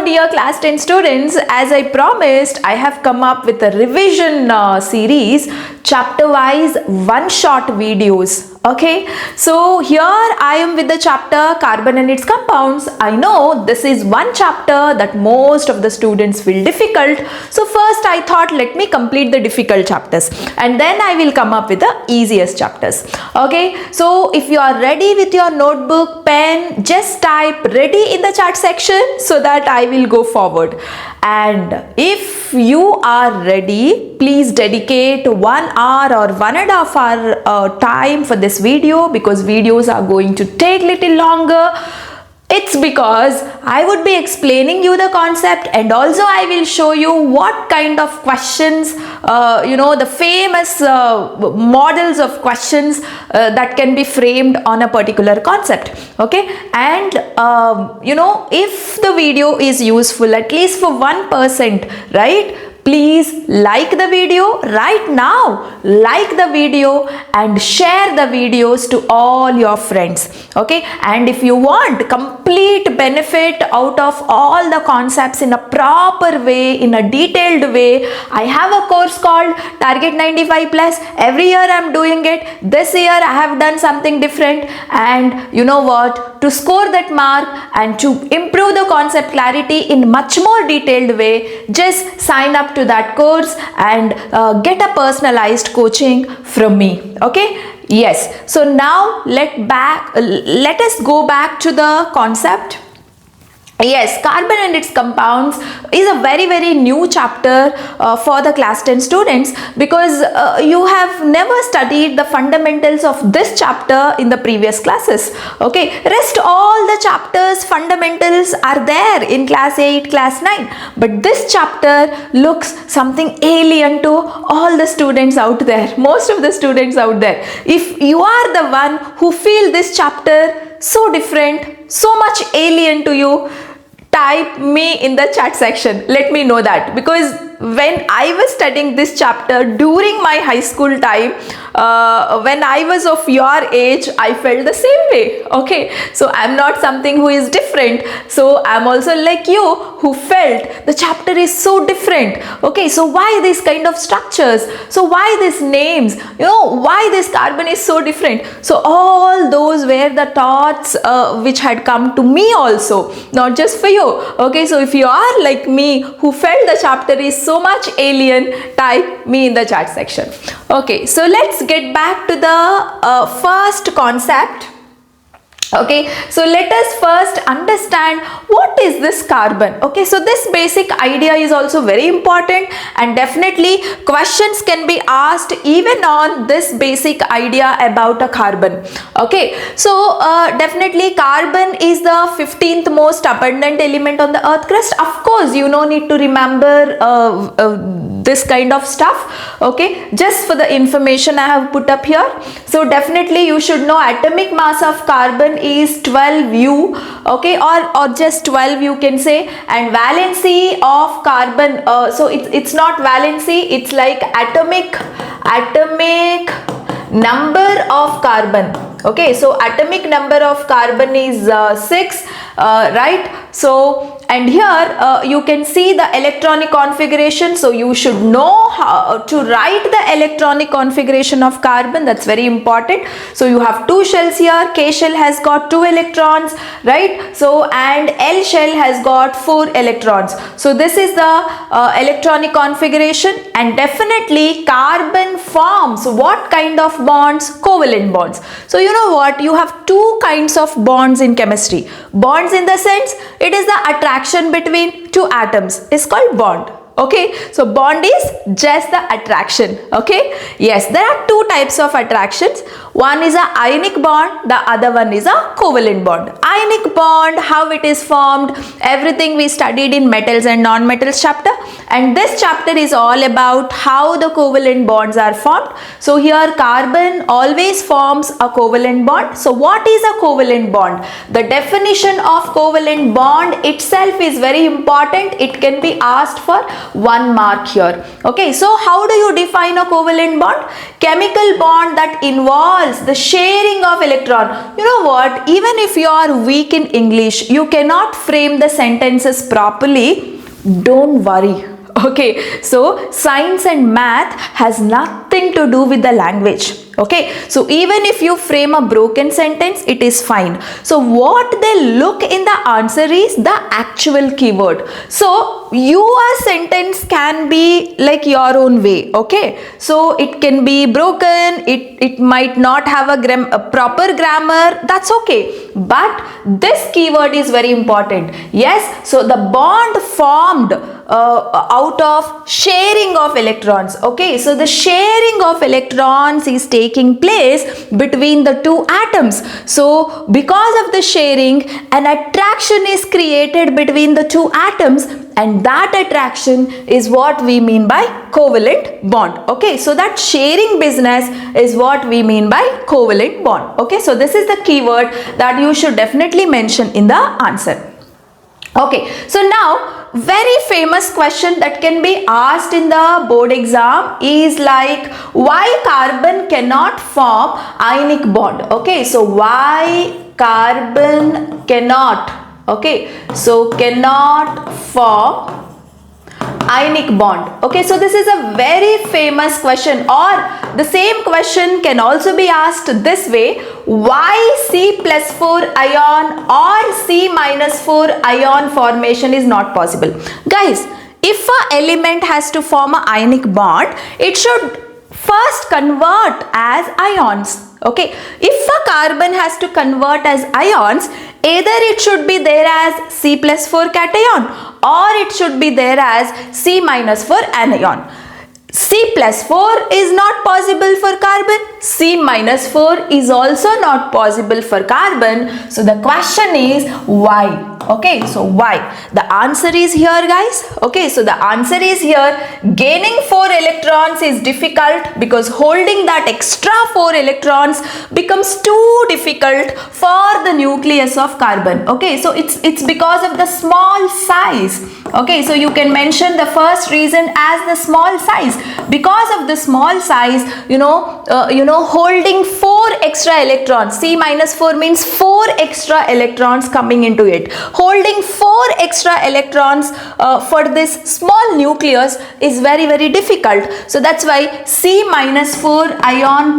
dear class 10 students, as I promised, I have come up with a revision series, chapter wise one shot videos. Okay, so here I am with the chapter carbon and its compounds. I know this is one chapter that most of the students feel difficult. So first I thought, let me complete the difficult chapters and then I will come up with the easiest chapters. Okay, so if you are ready with your notebook, pen, just type ready in the chat section so that I will go forward. And if you are ready, please dedicate 1 hour or 1.5 hour time for this video, because videos are going to take little longer. It's because I would be explaining you the concept, and also I will show you what kind of questions, the famous models of questions that can be framed on a particular concept. Okay, and if the video is useful at least for 1%, right? Please like the video right now, like the video and share the videos to all your friends. Okay, and if you want complete benefit out of all the concepts in a proper way, in a detailed way, I have a course called Target 95 Plus. Every year I am doing it. This year I have done something different, and you know what? To score that mark and to improve the concept clarity in much more detailed way, just sign up to that course and get a personalized coaching from me. Okay, yes, so now let us go back to the concept. Yes, carbon and its compounds is a very new chapter for the class 10 students, because you have never studied the fundamentals of this chapter in the previous classes. Okay, rest all the chapters fundamentals are there in class 8, class 9, but this chapter looks something alien to all the students out there, most of the students out there. If you are the one who feel this chapter so different, so much alien to you, type me in the chat section. Let me know that, because when I was studying this chapter during my high school time, when I was of your age, I felt the same way. Okay, so I'm not something who is different. So I'm also like you who felt the chapter is so different. Okay, so why these kind of structures? So why these names? Why this carbon is so different? So all those were the thoughts which had come to me also, not just for you. Okay, so if you are like me who felt the chapter is so much alien, type me in the chat section. Okay, so let's get back to the first concept. Okay, so let us first understand what is this carbon. Okay, so this basic idea is also very important, and definitely questions can be asked even on this basic idea about a carbon. Okay, so definitely carbon is the 15th most abundant element on the earth crust. Of course, you no need to remember this kind of stuff. Okay, just for the information I have put up here. So definitely you should know atomic mass of carbon is 12U. Okay, or just 12 you can say, and valency of carbon, so it's not valency, it's like atomic number of carbon. Okay, so atomic number of carbon is 6, right? So, and here you can see the electronic configuration. So you should know how to write the electronic configuration of carbon. That's very important. So you have 2 shells here. K shell has got 2 electrons, right? So, and L shell has got 4 electrons. So this is the electronic configuration, and definitely carbon forms what kind of bonds? Covalent bonds. So you know what? You have 2 kinds of bonds in chemistry. Bonds in the sense it is the attraction between 2 atoms is called bond. Okay, so bond is just the attraction. Okay, yes, there are 2 types of attractions. One is a ionic bond, the other one is a covalent bond. Ionic bond, how it is formed, everything we studied in metals and non-metals chapter, and this chapter is all about how the covalent bonds are formed. So here carbon always forms a covalent bond. So what is a covalent bond? The definition of covalent bond itself is very important. It can be asked for 1 mark here. Okay, so how do you define a covalent bond? Chemical bond that involves repulse, the sharing of electron. You know what? Even if you are weak in English, you cannot frame the sentences properly. Don't worry. Okay, so science and math has nothing to do with the language. Okay, so even if you frame a broken sentence, it is fine. So what they look in the answer is the actual keyword. So your sentence can be like your own way. Okay, so it can be broken, it might not have a proper grammar, that's okay, but this keyword is very important. Yes, so the bond formed out of sharing of electrons. Okay, so the sharing of electrons is taking place between the two atoms. So because of the sharing, an attraction is created between the two atoms, and that attraction is what we mean by covalent bond. Okay, so that sharing business is what we mean by covalent bond. Okay, so this is the keyword that you should definitely mention in the answer. Okay, so now very famous question that can be asked in the board exam is like, why carbon cannot form ionic bond? Okay, so why carbon cannot, okay, so cannot form ionic bond. Okay, so this is a very famous question, or the same question can also be asked this way: why C+4 ion or C-4 ion formation is not possible? Guys, if an element has to form an ionic bond, it should first convert as ions. Okay, if a carbon has to convert as ions, either it should be there as C+4 cation or it should be there as C-4 anion. C+4 is not possible for carbon. C-4 is also not possible for carbon. So the question is why? Okay, so why? The answer is here, guys. Okay, so the answer is here. Gaining 4 electrons is difficult because holding that extra 4 electrons becomes too difficult for the nucleus of carbon. Okay, so it's because of the small size. Okay, so you can mention the first reason as the small size. Because of the small size, holding 4 extra electrons, C-4 means 4 extra electrons coming into it. Holding 4 extra electrons for this small nucleus is very, very difficult. So that's why C-4 ion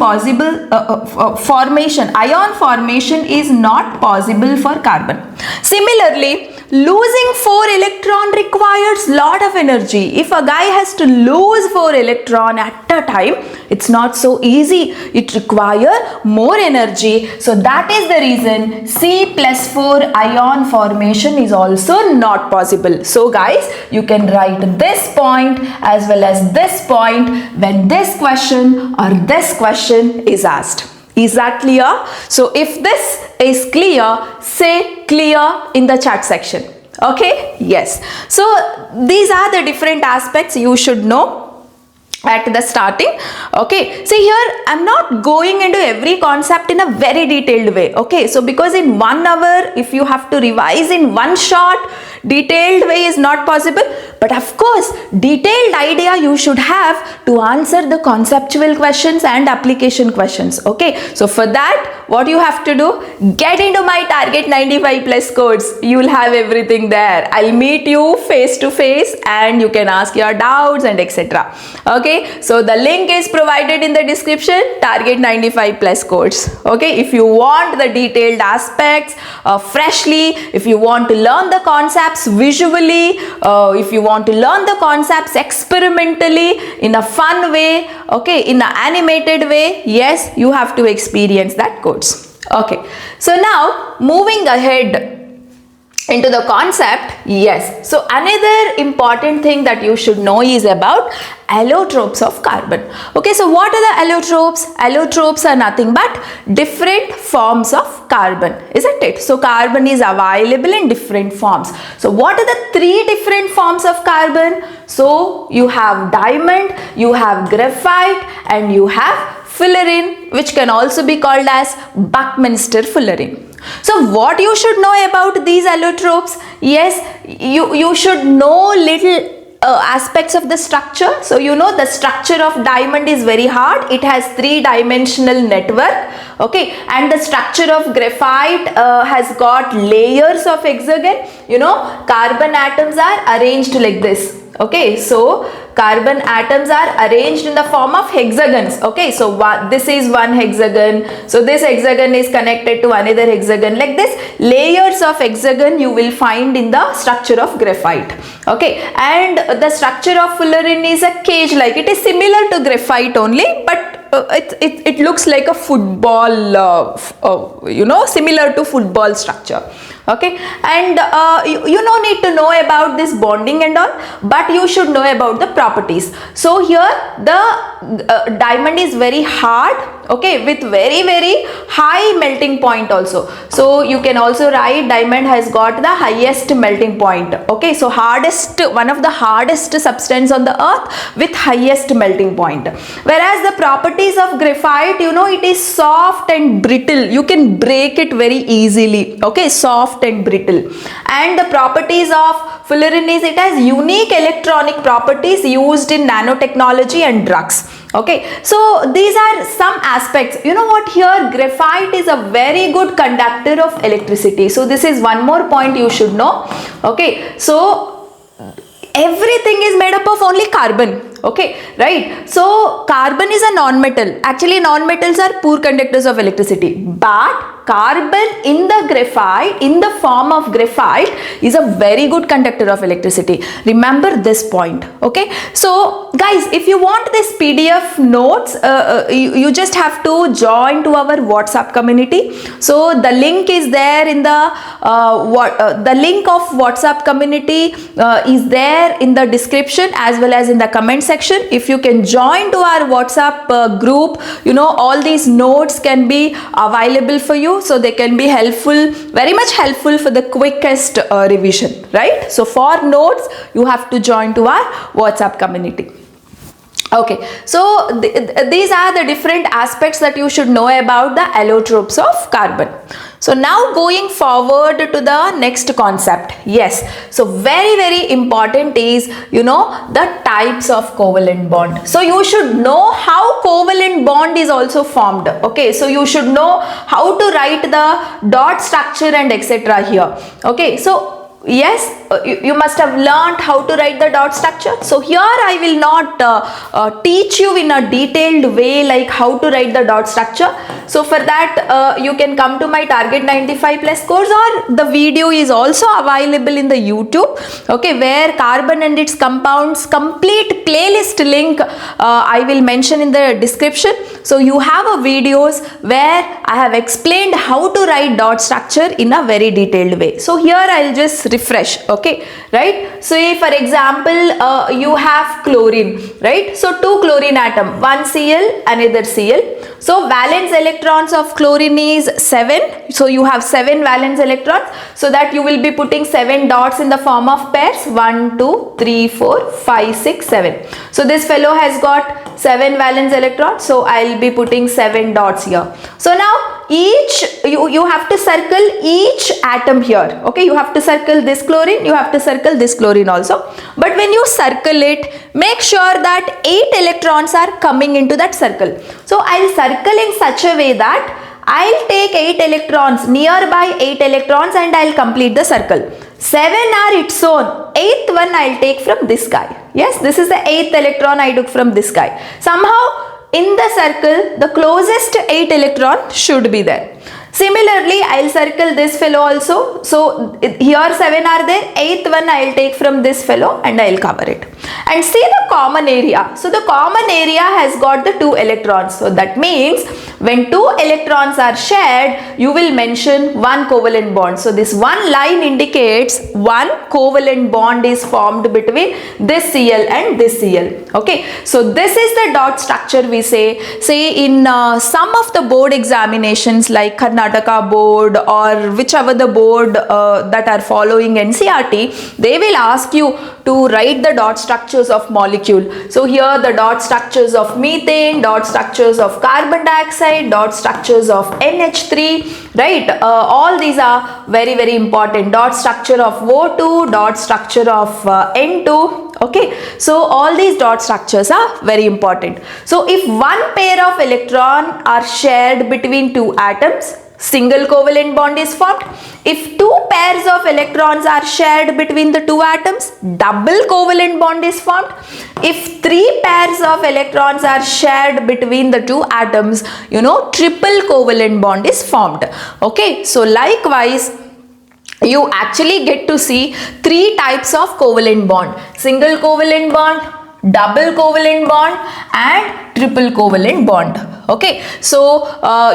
formation is not possible for carbon. Similarly, losing 4 electron requires lot of energy. If a guy has to lose 4 electron at a time, it's not so easy. It requires more energy. So that is the reason C+4 ion formation is also not possible. So guys, you can write this point as well as this point when this question or this question is asked. Is that clear? So if this is clear, say clear in the chat section. Okay? Yes. So these are the different aspects you should know at the starting. Okay, see here I'm not going into every concept in a very detailed way. Okay, so because in 1 hour if you have to revise in one shot, detailed way is not possible, but of course detailed idea you should have to answer the conceptual questions and application questions. Okay, so for that what you have to do, get into my target 95 plus course. You will have everything there. I'll meet you face to face and you can ask your doubts and etc. Okay, so the link is provided in the description, target 95 plus course. Okay, if you want the detailed aspects freshly, if you want to learn the concepts visually, if you want to learn the concepts experimentally in a fun way, okay, in an animated way, yes, you have to experience that course. Okay, so now moving ahead into the concept, yes, so another important thing that you should know is about allotropes of carbon. Okay, so what are the allotropes? Allotropes are nothing but different forms of carbon, isn't it? So carbon is available in different forms. So what are the 3 different forms of carbon? So you have diamond, you have graphite, and you have fullerene, which can also be called as Buckminster fullerene. So what you should know about these allotropes? Yes, you should know little aspects of the structure. So you know the structure of diamond is very hard. It has 3-dimensional network. Okay, and the structure of graphite has got layers of hexagon. You know, carbon atoms are arranged like this. Okay, so carbon atoms are arranged in the form of hexagons. Okay, so this is one hexagon, so this hexagon is connected to another hexagon. Like this, layers of hexagon you will find in the structure of graphite. Okay, and the structure of fullerene is a cage like. It is similar to graphite only, but it looks like a football, you know, similar to football structure. Okay, and you don't need to know about this bonding and all, but you should know about the properties. So here the diamond is very hard, okay, with very high melting point also. So you can also write diamond has got the highest melting point. Okay, so hardest, one of the hardest substance on the earth with highest melting point. Whereas the properties of graphite, you know, it is soft and brittle. You can break it very easily. Okay, soft and brittle. And the properties of fullerene is it has unique electronic properties used in nanotechnology and drugs. Okay, so these are some aspects. You know what, here graphite is a very good conductor of electricity. So this is one more point you should know. Okay, so everything is made up of only carbon. Okay, right? So carbon is a non-metal. Actually, non-metals are poor conductors of electricity, but carbon in the graphite, in the form of graphite, is a very good conductor of electricity. Remember this point. Okay, so guys, if you want this PDF notes, you just have to join to our WhatsApp community. So the link is there in the the link of WhatsApp community is there in the description as well as in the comment section. If you can join to our WhatsApp group, you know, all these notes can be available for you, so they can be helpful, very much helpful for the quickest revision, right? So for notes, you have to join to our WhatsApp community. Okay, so these are the different aspects that you should know about the allotropes of carbon. So now going forward to the next concept. Yes, so very important is, you know, the types of covalent bond. So you should know how covalent bond is also formed. Okay, so you should know how to write the dot structure and etc. here. Okay, so yes, you must have learned how to write the dot structure. So here I will not teach you in a detailed way like how to write the dot structure. So for that you can come to my Target 95 Plus course, or the video is also available in the YouTube. Okay, where carbon and its compounds complete playlist link I will mention in the description. So you have a videos where I have explained how to write dot structure in a very detailed way. So here I'll just refresh. Okay, right? So if for example you have chlorine, right? So two chlorine atom, one Cl, another Cl. So valence electrons of chlorine is 7. So you have 7 valence electrons. So that you will be putting 7 dots in the form of pairs. 1, 2, 3, 4, 5, 6, 7. So this fellow has got 7 valence electrons. So I'll be putting 7 dots here. So now each, you have to circle each atom here. Okay, you have to circle this chlorine, you have to circle this chlorine also. But when you circle it, make sure that 8 electrons are coming into that circle. So I'll circle in such a way that I'll take 8 electrons, nearby 8 electrons, and I'll complete the circle. 7 are its own. 8th one I'll take from this guy. Yes, this is the 8th electron I took from this guy. Somehow in the circle, the closest 8 electron should be there. Similarly, I'll circle this fellow also. So here 7 are there. 8th one I'll take from this fellow and I'll cover it. And see the common area. So the common area has got the 2 electrons. So that means when 2 electrons are shared, you will mention one covalent bond. So this one line indicates one covalent bond is formed between this Cl and this Cl. Okay. So this is the dot structure we say. Say in some of the board examinations like Karnataka board or whichever the board that are following NCERT, they will ask you to write the dot structures of molecule. So here the dot structures of methane, dot structures of carbon dioxide, dot structures of NH3, right? All these are very important. Dot structure of O2, dot structure of N2. Okay, so all these dot structures are very important. So if one pair of electron are shared between two atoms, single covalent bond is formed. If two pairs of electrons are shared between the two atoms, double covalent bond is formed. If three pairs of electrons are shared between the two atoms, triple covalent bond is formed. Okay, so likewise, you actually get to see three types of covalent bond: single covalent bond, double covalent bond and triple covalent bond. Okay, so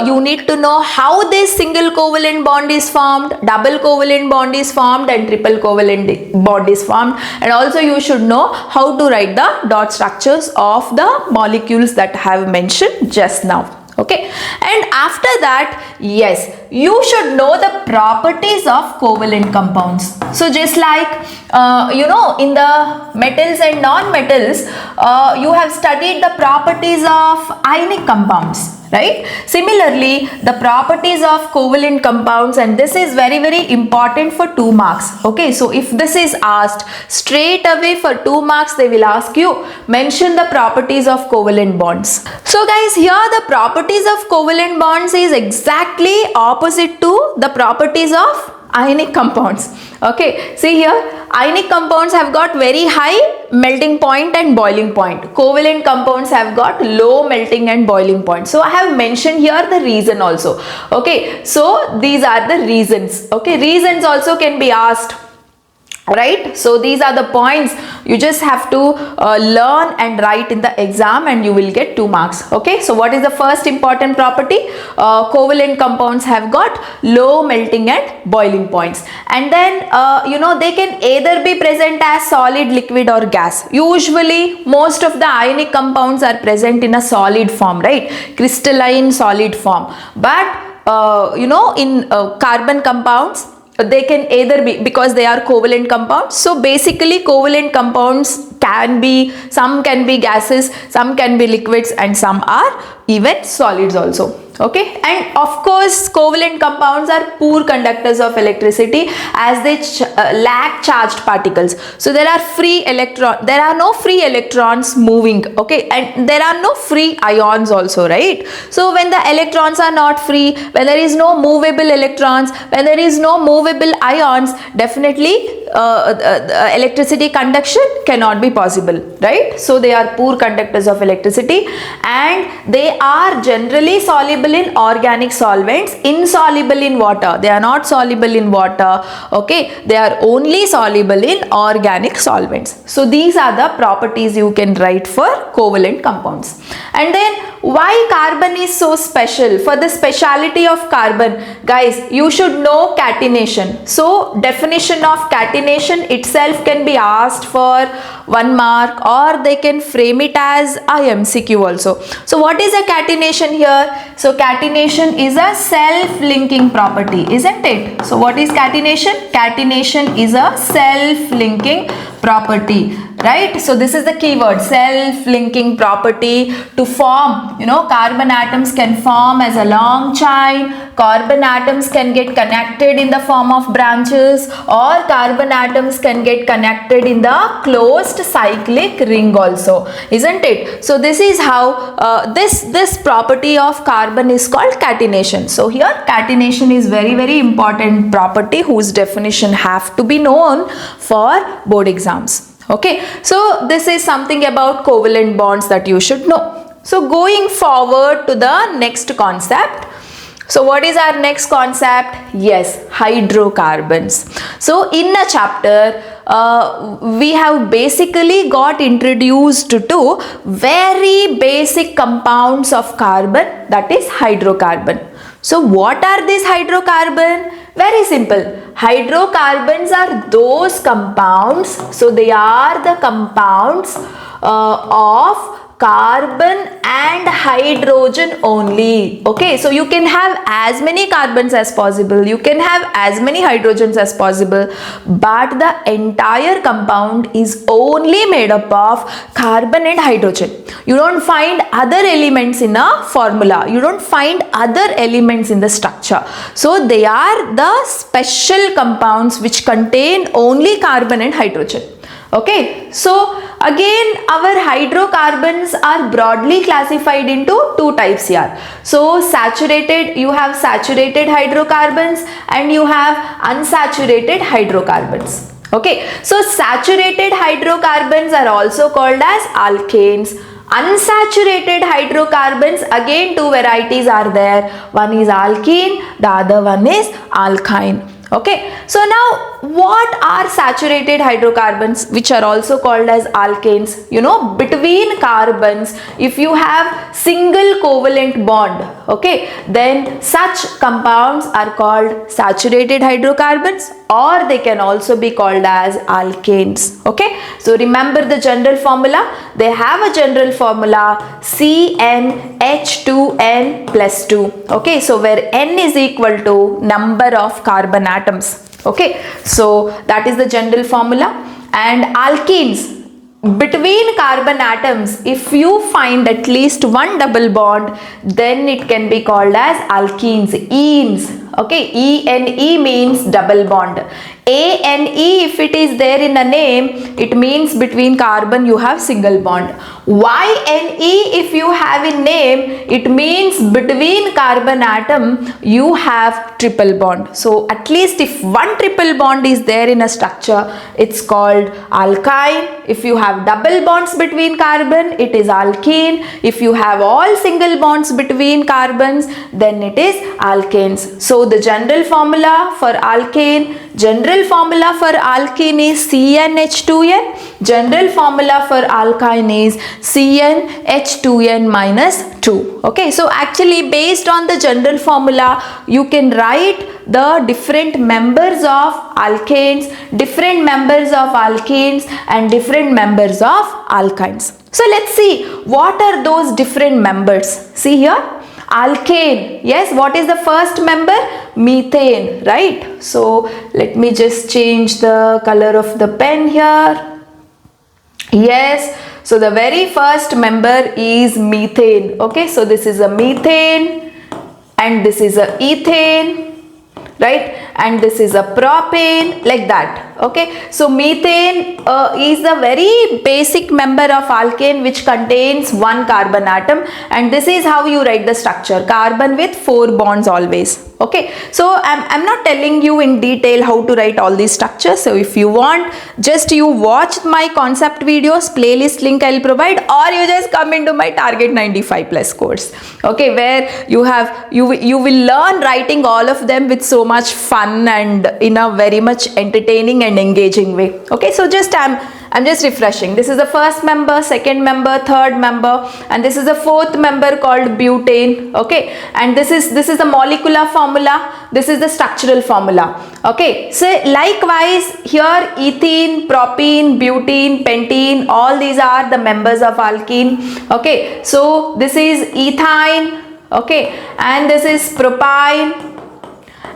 you need to know how this single covalent bond is formed, double covalent bond is formed and triple covalent bond is formed, and also you should know how to write the dot structures of the molecules that I have mentioned just now. Okay, and after that, yes, you should know the properties of covalent compounds. So just like in the metals and non-metals, you have studied the properties of ionic compounds, right? Similarly, the properties of covalent compounds, and this is very, very important for 2 marks. Okay, so if this is asked straight away for 2 marks, they will ask you mention the properties of covalent bonds. So guys, here the properties of covalent bonds is exactly opposite to the properties of ionic compounds. Okay, see here, ionic compounds have got very high melting point and boiling point. Covalent compounds have got low melting and boiling point. So I have mentioned here the reason also. Okay, so these are the reasons. Okay, reasons also can be asked, right? So these are the points you just have to learn and write in the exam, and you will get 2 marks. Okay, so what is the first important property? Covalent compounds have got low melting and boiling points, and then they can either be present as solid, liquid or gas. Usually most of the ionic compounds are present in a solid form, right? Crystalline solid form. But in carbon compounds, they can either be, because they are covalent compounds. So basically covalent compounds can be, some can be gases, some can be liquids, and some are even solids also. Okay, and of course covalent compounds are poor conductors of electricity as they lack charged particles. So there are no free electrons moving. Okay, and there are no free ions also, right? So when the electrons are not free, when there is no movable electrons, when there is no movable ions, definitely electricity conduction cannot be possible, right? So they are poor conductors of electricity, and they are generally soluble in organic solvents, insoluble in water. They are not soluble in water. Okay, they are only soluble in organic solvents. So these are the properties you can write for covalent compounds. And then why carbon is so special? For the speciality of carbon, guys, you should know catenation. So definition of catenation itself can be asked for 1 mark, or they can frame it as a MCQ also. So what is a catenation here? So catenation is a self-linking property, isn't it? So what is catenation? Catenation is a self-linking property, right? So this is the keyword, self-linking property. To form, carbon atoms can form as a long chain, carbon atoms can get connected in the form of branches, or carbon atoms can get connected in the closed cyclic ring also, isn't it? So this is how this property of carbon is called catenation. So here catenation is very, very important property whose definition have to be known for board exams. Okay, so this is something about covalent bonds that you should know. So going forward to the next concept. So what is our next concept? Yes, hydrocarbons. So in a chapter, we have basically got introduced to very basic compounds of carbon, that is hydrocarbon. So what are these hydrocarbon? Very simple. Hydrocarbons are those compounds, so they are the compounds of carbon and hydrogen only. Okay, so you can have as many carbons as possible, you can have as many hydrogens as possible, but the entire compound is only made up of carbon and hydrogen. You don't find other elements in a formula, you don't find other elements in the structure. So they are the special compounds which contain only carbon and hydrogen. Okay, so again our hydrocarbons are broadly classified into two types here. So saturated, you have saturated hydrocarbons and you have unsaturated hydrocarbons. Okay, so saturated hydrocarbons are also called as alkanes. Unsaturated hydrocarbons, again two varieties are there. One is alkene, the other one is alkyne. Okay, so now what are saturated hydrocarbons, which are also called as alkanes? You know, between carbons, if you have single covalent bond, okay, then such compounds are called saturated hydrocarbons, or they can also be called as alkanes. Okay, so remember the general formula. They have a general formula CnH2n plus 2. Okay, so where n is equal to number of carbon atoms. Okay, so that is the general formula. And alkenes, between carbon atoms, if you find at least one double bond, then it can be called as alkenes, enes. Okay, E-N-E means double bond. A-N-E, if it is there in a name, it means between carbon you have single bond. Y-N-E, if you have in name, it means between carbon atom you have triple bond. So at least if one triple bond is there in a structure, it's called alkyne. If you have double bonds between carbon, it is alkene. If you have all single bonds between carbons, then it is alkanes. So the general formula for alkane, general formula for alkene is CnH2n. General formula for alkyne is CnH2n minus 2. Okay, so actually based on the general formula, you can write the different members of alkanes, different members of alkenes and different members of alkynes. So let's see what are those different members. See here, alkane, yes, what is the first member? Methane, right? So let me just change the color of the pen here. Yes, so the very first member is methane. Okay, so this is a methane and this is a ethane, right? And this is a propane, like that. Okay, so methane is the very basic member of alkane, which contains one carbon atom, and this is how you write the structure, carbon with 4 bonds always. Okay, so I'm not telling you in detail how to write all these structures. So if you want, just you watch my concept videos, playlist link I'll provide, or you just come into my Target 95 Plus course. Okay, where you will learn writing all of them with so much fun and in a very much entertaining and engaging way. Okay, so just I'm just refreshing. This is the first member, second member, third member, and this is the fourth member called butane. Okay, and this is the molecular formula. This is the structural formula. Okay, so likewise here ethene, propene, butene, pentene, all these are the members of alkene. Okay, so this is ethyne. Okay, and this is propyne,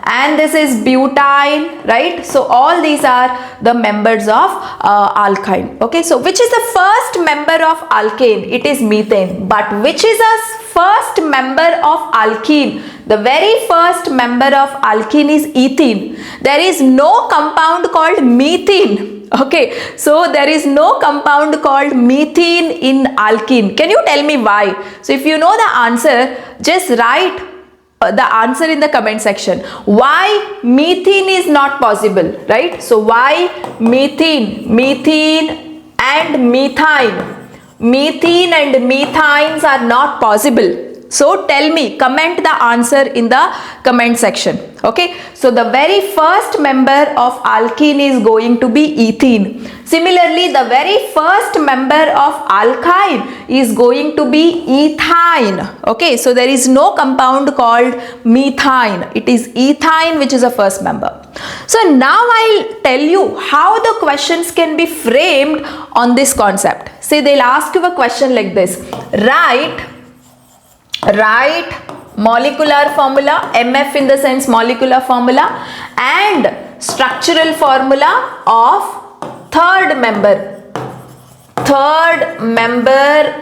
and this is butane, right? So all these are the members of alkyne. Okay, so which is the first member of alkane? It is methane. But which is the first member of alkene? The very first member of alkene is ethene. There is no compound called methane. Okay, so there is no compound called methane in alkene. Can you tell me why? So if you know the answer, just write the answer in the comment section. Why methane is not possible, right? So why methane and methane and methynes are not possible? So tell me, comment the answer in the comment section. Okay, so the very first member of alkene is going to be ethene. Similarly, the very first member of alkyne is going to be ethyne. Okay, so there is no compound called methine. It is ethyne which is the first member. So now I'll tell you how the questions can be framed on this concept. Say they'll ask you a question like this. Write molecular formula, MF in the sense molecular formula, and structural formula of third member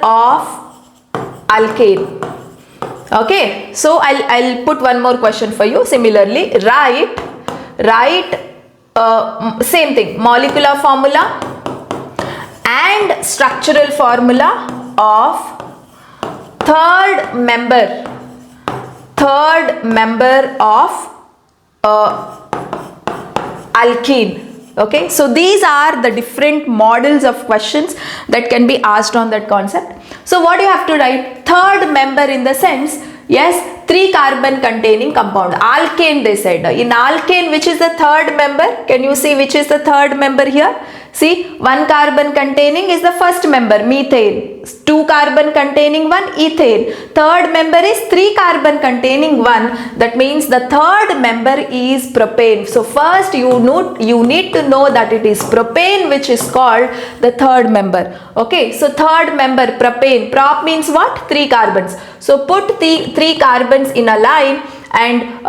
of alkane. Okay, so I'll put one more question for you. Similarly, write same thing, molecular formula and structural formula of third member of alkene. Okay, so these are the different models of questions that can be asked on that concept. So what you have to write? Third member in the sense, yes, 3 carbon containing compound. Alkane they said. In alkane, which is the third member? Can you see which is the third member here? See, 1 carbon containing is the first member, methane. 2 carbon containing 1, ethane. Third member is 3 carbon containing 1. That means the third member is propane. So first you need to know that it is propane which is called the third member. Okay, so third member propane. Prop means what? 3 carbons. So put the 3 carbons in a line, and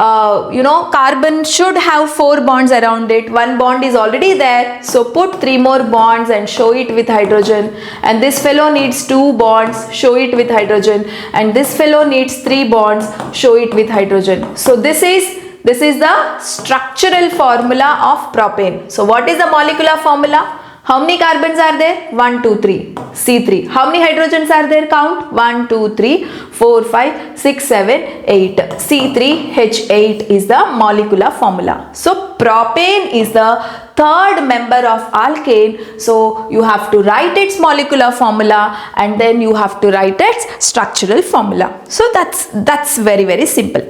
carbon should have 4 bonds around it. 1 bond is already there, so put 3 more bonds and show it with hydrogen. And this fellow needs 2 bonds, show it with hydrogen. And this fellow needs 3 bonds, show it with hydrogen. So this is the structural formula of propane. So what is the molecular formula? How many carbons are there? 1, 2, 3. C3. How many hydrogens are there? Count. 1, 2, 3, 4, 5, 6, 7, 8. C3H8 is the molecular formula. So propane is the third member of alkane. So you have to write its molecular formula and then you have to write its structural formula. So that's very, very simple.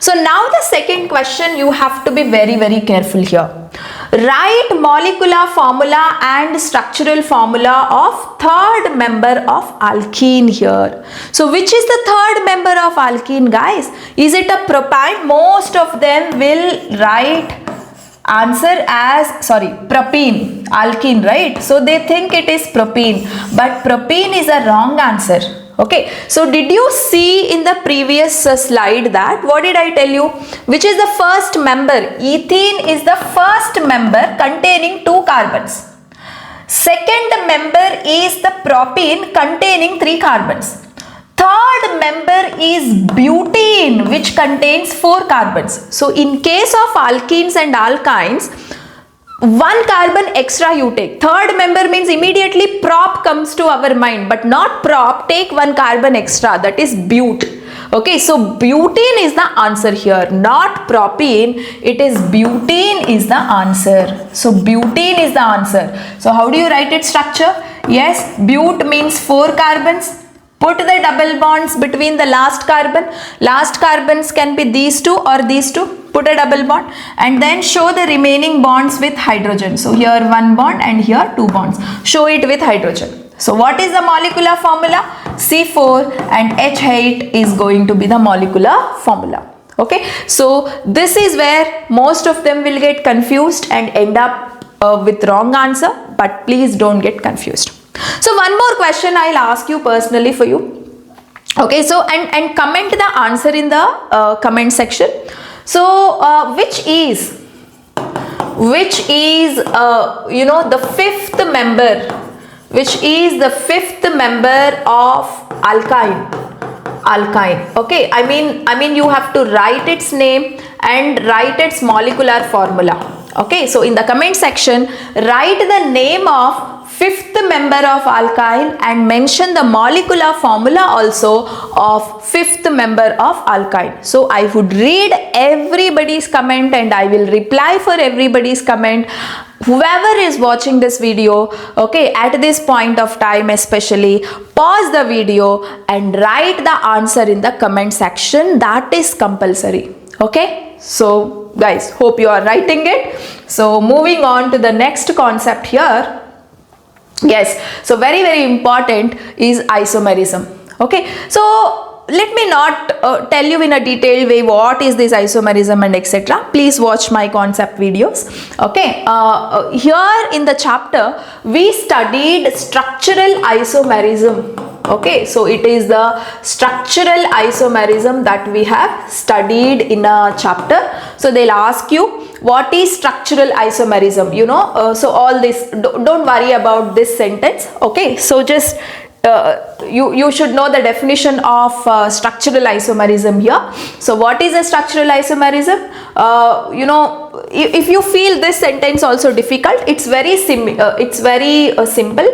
So now the second question, you have to be very, very careful here. Write molecular formula and structural formula of third member of alkene here. So which is the third member of alkene, guys? Is it a propane? Most of them will write answer as propene, alkene, right? So they think it is propene, but propene is a wrong answer. Okay, so did you see in the previous slide that, what did I tell you? Which is the first member? Ethene is the first member containing 2 carbons. Second member is the propene containing 3 carbons. Third member is butene, which contains 4 carbons. So in case of alkenes and alkynes, 1 carbon extra you take. Third member means immediately prop comes to our mind, but not prop. Take 1 carbon extra, that is bute. Okay, so butene is the answer here, not propene. It is butene is the answer. So butene is the answer. So how do you write its structure? Yes, bute means 4 carbons. Put the double bonds between the last carbon. Last carbons can be these 2 or these 2. Put a double bond and then show the remaining bonds with hydrogen. So here 1 bond and here 2 bonds. Show it with hydrogen. So what is the molecular formula? C4 and H8 is going to be the molecular formula. Okay, so this is where most of them will get confused and end up with wrong answer, but please don't get confused. So one more question I'll ask you personally for you. Okay, so and comment the answer in the comment section. So which is the fifth member? Which is the fifth member of alkyne? Alkyne. Okay, I mean you have to write its name and write its molecular formula. Okay, so in the comment section, write the name of fifth member of alkyne and mention the molecular formula also of fifth member of alkyne. So I would read everybody's comment and I will reply for everybody's comment. Whoever is watching this video, okay, at this point of time especially, pause the video and write the answer in the comment section. That is compulsory. Okay, so guys, hope you are writing it. So moving on to the next concept here. Yes, so very, very important is isomerism. Okay, so let me not tell you in a detailed way what is this isomerism and etc. Please watch my concept videos. Okay, here in the chapter we studied structural isomerism. Okay, so it is the structural isomerism that we have studied in a chapter. So they'll ask you, what is structural isomerism? You know, so all this, don't worry about this sentence. Okay, so just you should know the definition of structural isomerism here. So what is a structural isomerism? You know, if you feel this sentence also difficult, it's very simple.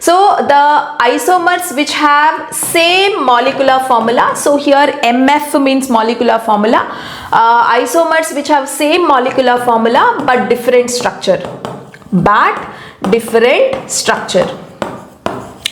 So the isomers which have same molecular formula, so here MF means molecular formula, isomers which have same molecular formula but different structure.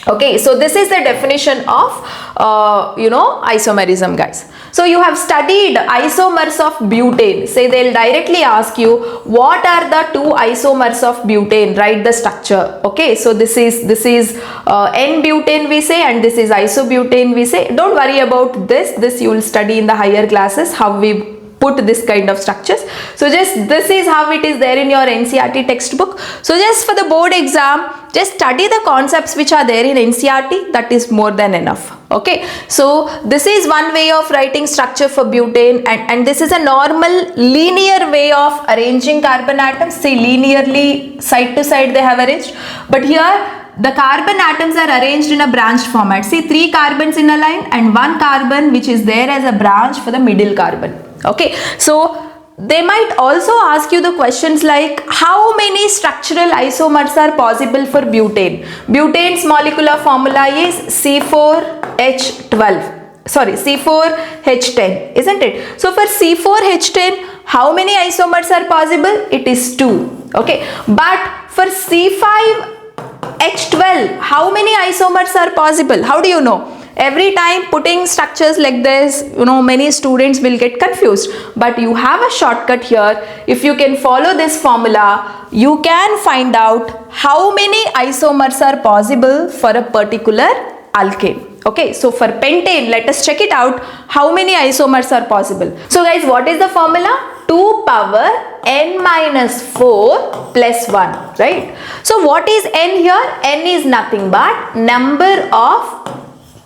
Okay, so this is the definition of isomerism, guys. So you have studied isomers of butane. Say they'll directly ask you what are the two isomers of butane, write the structure. Okay, so this is N-butane we say, and this is isobutane we say. Don't worry about this you will study in the higher classes how we put this kind of structures. So just this is how it is there in your NCERT textbook. So just for the board exam, just study the concepts which are there in NCERT, that is more than enough. Okay, so this is one way of writing structure for butane, and this is a normal linear way of arranging carbon atoms. See, linearly side to side they have arranged, but here the carbon atoms are arranged in a branched format. See, 3 carbons in a line and 1 carbon which is there as a branch for the middle carbon. Okay, so they might also ask you the questions like how many structural isomers are possible for butane. Butane's molecular formula is C4H10, isn't it? So for C4H10, how many isomers are possible? It is 2. Okay, but for C5H12, how many isomers are possible? How do you know? Every time putting structures like this, many students will get confused, but you have a shortcut here. If you can follow this formula, you can find out how many isomers are possible for a particular alkane. Okay, so for pentane, let us check it out how many isomers are possible. So guys, what is the formula? 2 power n minus 4 plus 1, right? So what is n here? N is nothing but number of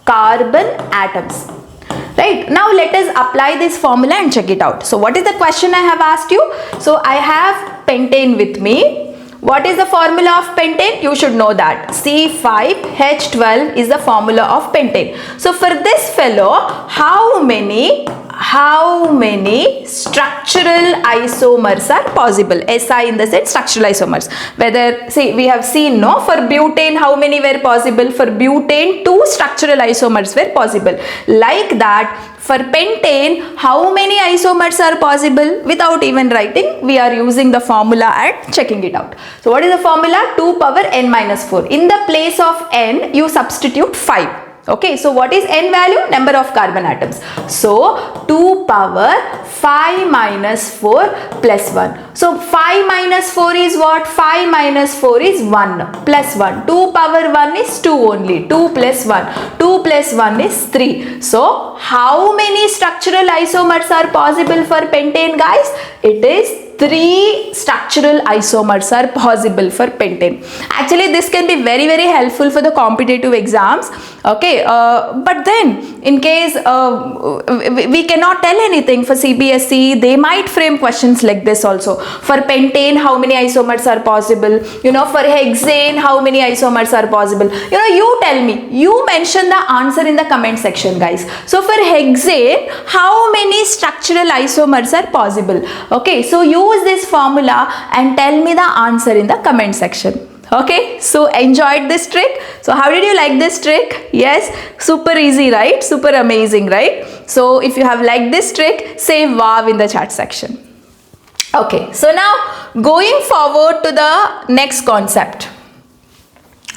carbon atoms, right? Now let us apply this formula and check it out. So what is the question I have asked you? So I have pentane with me. What is the formula of pentane? You should know that C5H12 is the formula of pentane. So for this fellow, how many structural isomers are possible? SI in the sense structural isomers. Whether, see, we have seen, no, for butane how many were possible? For butane 2 structural isomers were possible. Like that, for pentane, how many isomers are possible? Without even writing, we are using the formula and checking it out. So what is the formula? 2 power n minus 4. In the place of n, you substitute 5. Okay, so what is n value? Number of carbon atoms. So 2 power 5 minus 4 plus 1. So 5 minus 4 is what? 5 minus 4 is 1 plus 1. 2 power 1 is 2 only. 2 plus 1. 2 plus 1 is 3. So how many structural isomers are possible for pentane, guys? It is 3 structural isomers are possible for pentane. Actually, this can be very, very helpful for the competitive exams. Okay, but then in case we cannot tell anything for CBSE, they might frame questions like this also. For pentane, how many isomers are possible? For hexane, how many isomers are possible? You tell me. You mention the answer in the comment section, guys. So for hexane, how many structural isomers are possible? Okay, so use this formula and tell me the answer in the comment section. Okay, so enjoyed this trick? So how did you like this trick? Yes, super easy, right? Super amazing, right? So if you have liked this trick, say wow in the chat section. Okay, so now going forward to the next concept.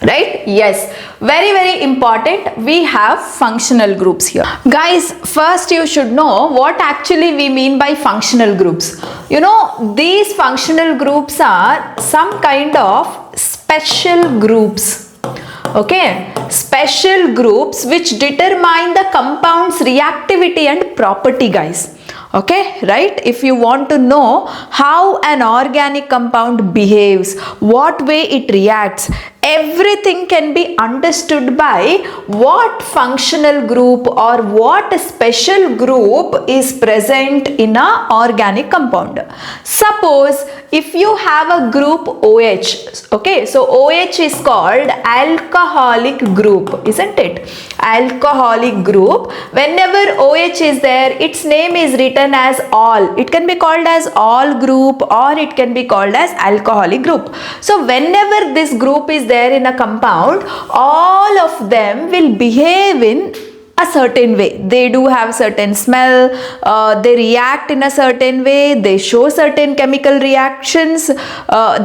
Right? Yes, very, very important. We have functional groups here. Guys, first you should know what actually we mean by functional groups. These functional groups are some kind of special groups. Okay, special groups which determine the compound's reactivity and property, guys. Okay, right? If you want to know how an organic compound behaves, what way it reacts, everything can be understood by what functional group or what special group is present in an organic compound. Suppose if you have a group OH, okay, so OH is called alcoholic group, isn't it? Alcoholic group. Whenever OH is there, its name is written as all. It can be called as all group or it can be called as alcoholic group. So whenever this group is there, there in a compound, all of them will behave in a certain way. They do have certain smell, they react in a certain way, they show certain chemical reactions,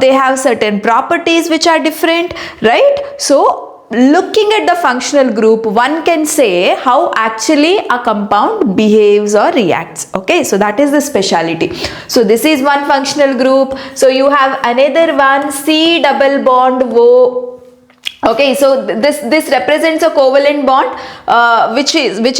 they have certain properties which are different, right? So looking at the functional group, one can say how actually a compound behaves or reacts. Okay, so that is the speciality. So this is one functional group. So you have another one, C double bond O. Okay, so this represents a covalent bond, which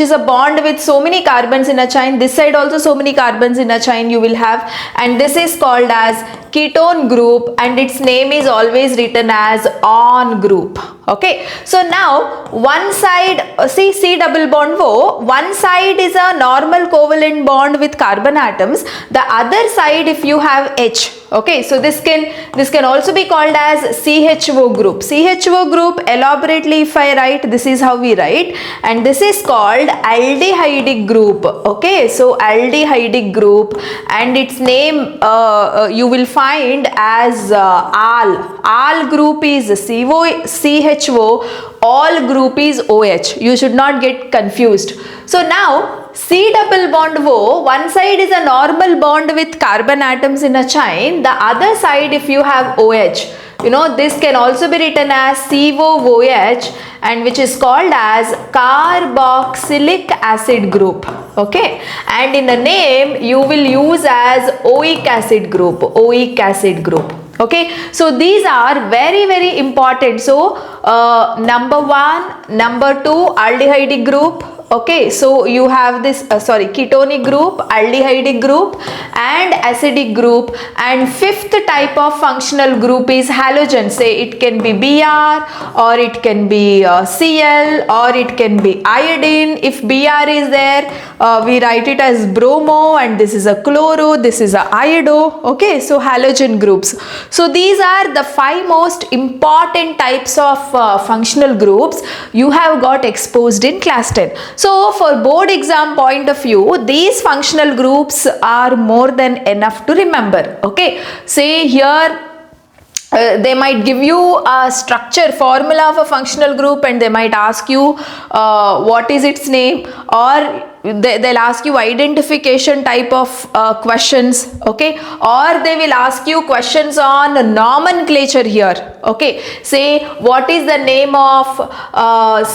is a bond with so many carbons in a chain. This side also so many carbons in a chain you will have, and this is called as ketone group, and its name is always written as on group. Okay, so now one side, see C double bond O, one side is a normal covalent bond with carbon atoms, the other side if you have H. Okay, so this can also be called as CHO group. CHO group, elaborately if I write, this is how we write, and this is called aldehydic group. Okay, so aldehydic group, and its name you will find as al. Al group is CHO, all group is OH. You should not get confused. So now C double bond O, one side is a normal bond with carbon atoms in a chain, the other side if you have OH, you know, this can also be written as COOH, and which is called as carboxylic acid group. Okay, and in the name you will use as oic acid group, oic acid group. Okay, so these are very, very important. So number 1, number 2, aldehydic group. Okay, so you have this ketonic group, aldehydic group and acidic group, and fifth type of functional group is halogen. Say it can be Br, or it can be Cl, or it can be iodine. If Br is there, we write it as bromo, and this is a chloro, this is a iodo. Okay, so halogen groups. So these are the 5 most important types of functional groups you have got exposed in class 10. So for board exam point of view, these functional groups are more than enough to remember. Okay, say here they might give you a structure formula of a functional group, and they might ask you what is its name, or they'll ask you identification type of questions. Okay, or they will ask you questions on nomenclature here. Okay, say what is the name of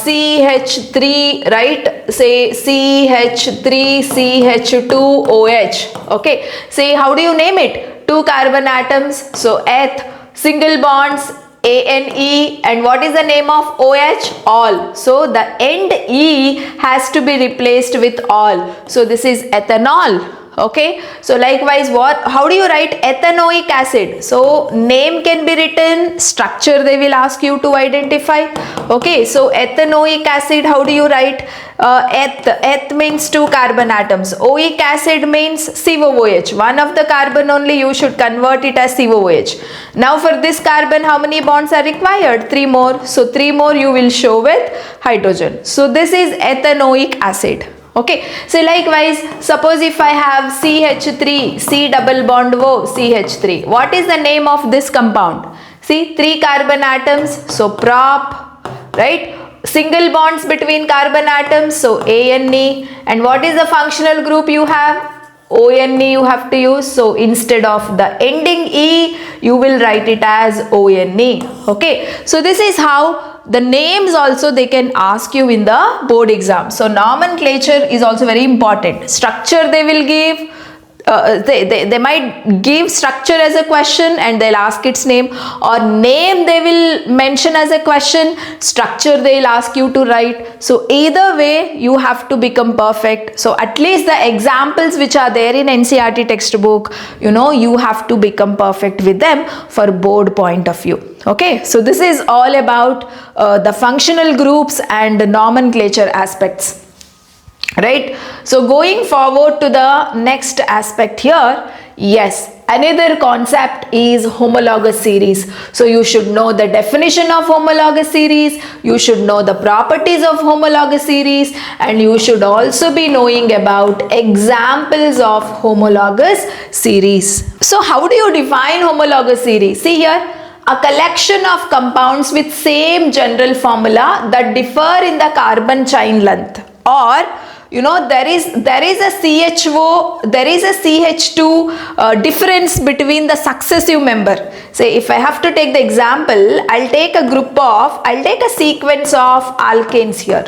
CH3, right? Say CH3CH2OH. Okay, say how do you name it? 2 carbon atoms, so eth, single bonds ANE, and what is the name of OH? All. So the end E has to be replaced with all. So this is ethanol. Okay, so likewise, how do you write ethanoic acid? So name can be written, structure they will ask you to identify. Okay, so ethanoic acid, how do you write? Eth means 2 carbon atoms, oic acid means COOH, one of the carbon only, you should convert it as COOH. Now for this carbon, how many bonds are required? 3 more. So 3 more you will show with hydrogen. So this is ethanoic acid. Okay, so likewise, suppose if I have CH3, C double bond O, CH3, what is the name of this compound? See, 3 carbon atoms, so prop, right? Single bonds between carbon atoms, so ANE, and what is the functional group you have? ONE you have to use, so instead of the ending E, you will write it as ONE. Okay, so this is how the names also they can ask you in the board exam. So nomenclature is also very important. Structure they will give, they might give structure as a question and they'll ask its name, or name they will mention as a question, structure they'll ask you to write. So either way you have to become perfect. So at least the examples which are there in NCERT textbook, you know, you have to become perfect with them for board point of view. Okay, so this is all about the functional groups and the nomenclature aspects. Right, so going forward to the next aspect here, yes, another concept is homologous series. So you should know the definition of homologous series, you should know the properties of homologous series, and you should also be knowing about examples of homologous series. So how do you define homologous series? See here, a collection of compounds with same general formula that differ in the carbon chain length, or there is a CHO, there is a CH2 difference between the successive member. Say if I have to take the example, I'll take a sequence of alkanes here.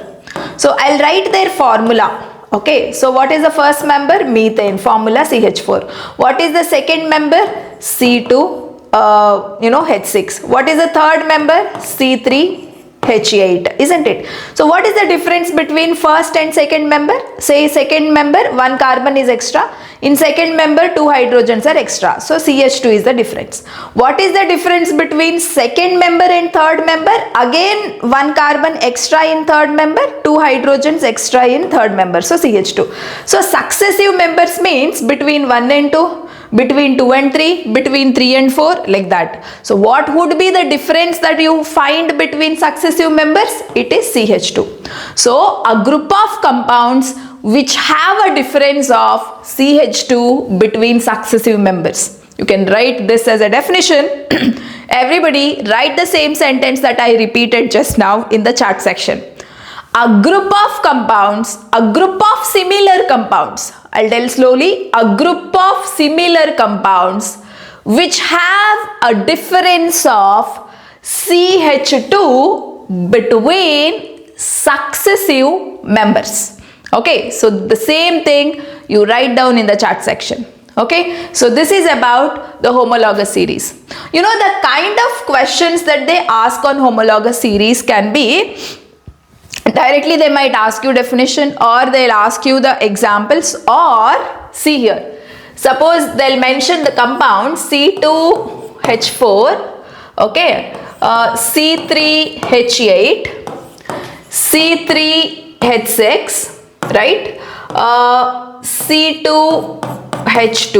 So I'll write their formula. Okay, so what is the first member? Methane, formula CH4. What is the second member? C2, H6. What is the third member? C3H8, isn't it? So what is the difference between first and second member? Say second member, one carbon is extra. In second member, two hydrogens are extra. So CH2 is the difference. What is the difference between second member and third member? Again, one carbon extra in third member, two hydrogens extra in third member. So CH2. So successive members means between 1 and 2, between 2 and 3, between 3 and 4, like that. So what would be the difference that you find between successive members? It is CH2. So a group of compounds which have a difference of CH2 between successive members. You can write this as a definition. Everybody write the same sentence that I repeated just now in the chat section. A group of compounds, a group of similar compounds, I'll tell slowly, a group of similar compounds which have a difference of CH2 between successive members. Okay, so the same thing you write down in the chat section. Okay, so this is about the homologous series. The kind of questions that they ask on homologous series can be directly, they might ask you definition, or they'll ask you the examples, or see here. Suppose they'll mention the compound C2H4, okay, C3H8, C3H6, right, C2H2,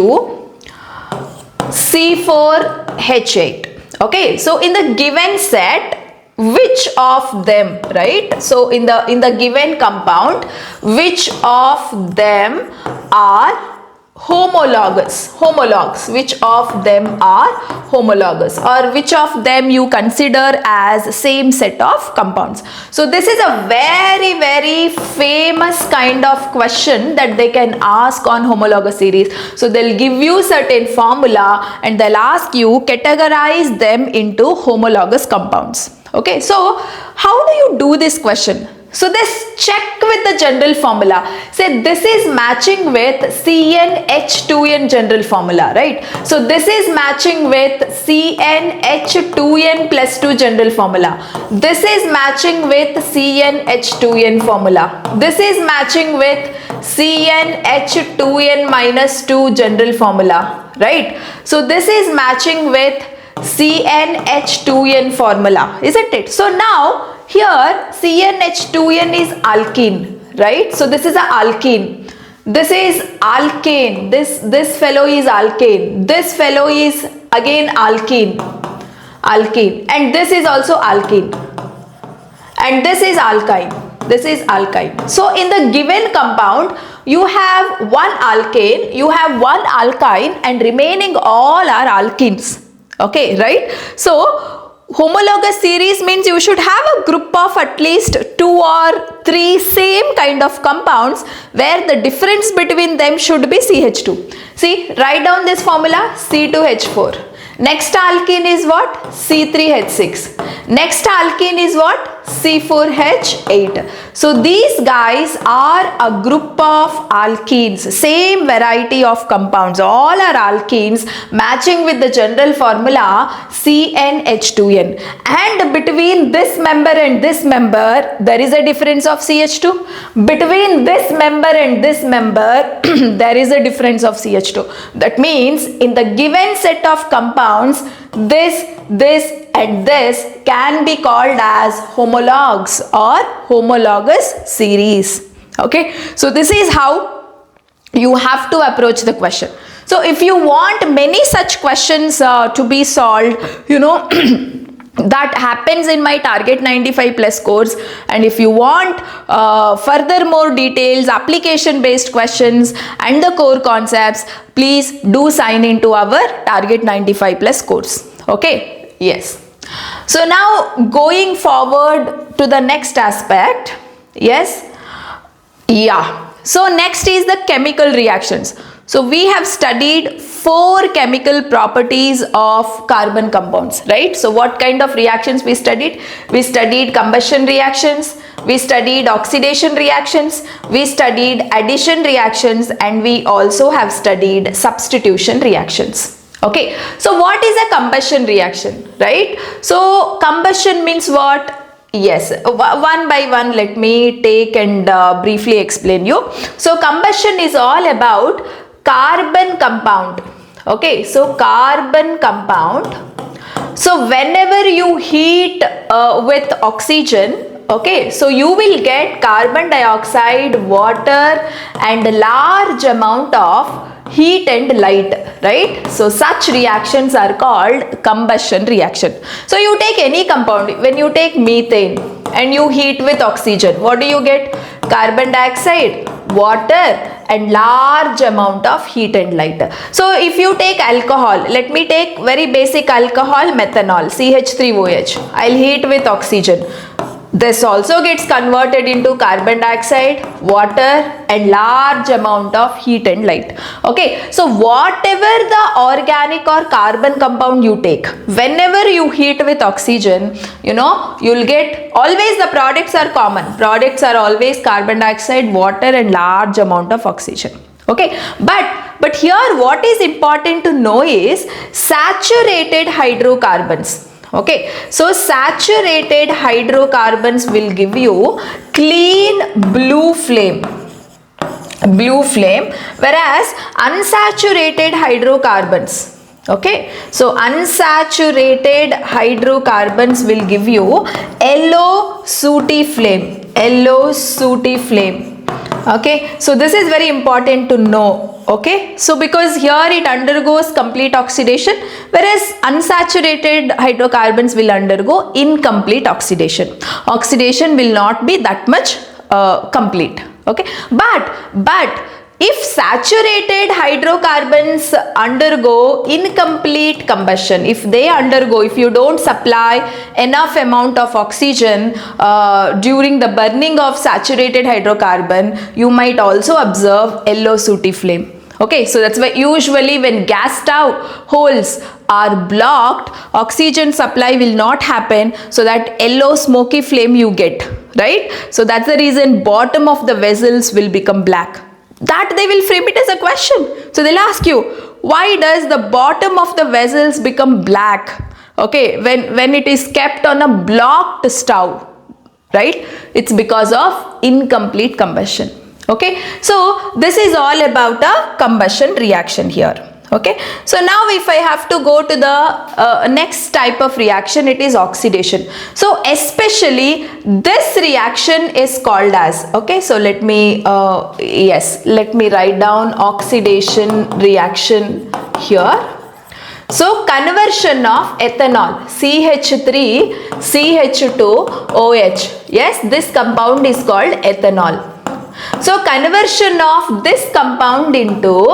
C4H8. Okay, so in the given set, which of them, right? So in the given compound, which of them are homologues, which of them are homologous, or which of them you consider as same set of compounds. So this is a very, very famous kind of question that they can ask on homologous series. So they'll give you certain formula and they'll ask you categorize them into homologous compounds. Okay, so how do you do this question? So this check with the general formula. Say this is matching with CnH2n general formula, right? So this is matching with CnH2n plus 2 general formula. This is matching with CnH2n formula. This is matching with CnH2n minus 2 general formula, right? So this is matching with CnH2n formula, isn't it? So now here CnH2n is alkene, right? So this is a alkene. This is alkane. This fellow is alkane. This fellow is again alkene. And this is also alkene. And this is alkyne. This is alkyne. So in the given compound, you have one alkane, you have one alkyne, and remaining all are alkenes. Okay, right? So homologous series means you should have a group of at least 2 or 3 same kind of compounds where the difference between them should be CH2. See, write down this formula, C2H4. Next alkene is what? C3H6. Next alkene is what? C4H8. So these guys are a group of alkenes, same variety of compounds. All are alkenes matching with the general formula CnH2n. And between this member and this member, there is a difference of CH2. Between this member and this member, there is a difference of CH2. That means in the given set of compounds, this and this can be called as homologues or homologous series. Okay, so this is how you have to approach the question. So if you want many such questions to be solved, that happens in my Target 95 Plus course, and if you want further more details, application based questions and the core concepts, please do sign into our Target 95 Plus course. Okay, Yes. So now going forward to the next aspect. Yes. Yeah. So next is the chemical reactions. So we have studied 4 chemical properties of carbon compounds, right? So what kind of reactions we studied? We studied combustion reactions, we studied oxidation reactions, we studied addition reactions, and we also have studied substitution reactions. Okay, so what is a combustion reaction, right? So combustion means what? Yes, one by one let me take and briefly explain you. So combustion is all about carbon compound. Okay, so carbon compound. So whenever you heat with oxygen, okay, so you will get carbon dioxide, water and a large amount of heat and light, right? So such reactions are called combustion reaction. So you take any compound, when you take methane and you heat with oxygen, what do you get? Carbon dioxide, water and large amount of heat and light. So if you take alcohol, let me take very basic alcohol, methanol, CH3OH. I'll heat with oxygen. This also gets converted into carbon dioxide, water and large amount of heat and light. Okay, so whatever the organic or carbon compound you take, whenever you heat with oxygen, you know, you'll get always the products are common. Products are always carbon dioxide, water and large amount of oxygen. Okay, but here what is important to know is saturated hydrocarbons. Okay, so saturated hydrocarbons will give you clean blue flame, whereas unsaturated hydrocarbons, okay, so unsaturated hydrocarbons will give you yellow sooty flame, okay. So this is very important to know, okay. So because here it undergoes complete oxidation, whereas unsaturated hydrocarbons will undergo incomplete oxidation. Oxidation will not be that much complete, okay. But if saturated hydrocarbons undergo incomplete combustion, if you don't supply enough amount of oxygen during the burning of saturated hydrocarbon, you might also observe yellow sooty flame. Okay, so that's why usually when gas stove holes are blocked, oxygen supply will not happen, so that yellow smoky flame you get, right? So that's the reason bottom of the vessels will become black. That they will frame it as a question. So they'll ask you, why does the bottom of the vessels become black? Okay, when it is kept on a blocked stove, right? It's because of incomplete combustion. Okay, so this is all about a combustion reaction here. Okay, so now if I have to go to the next type of reaction, it is oxidation. So especially this reaction is called as, okay, so let me write down oxidation reaction here. So conversion of ethanol, CH3 CH2OH, yes, this compound is called ethanol. So conversion of this compound into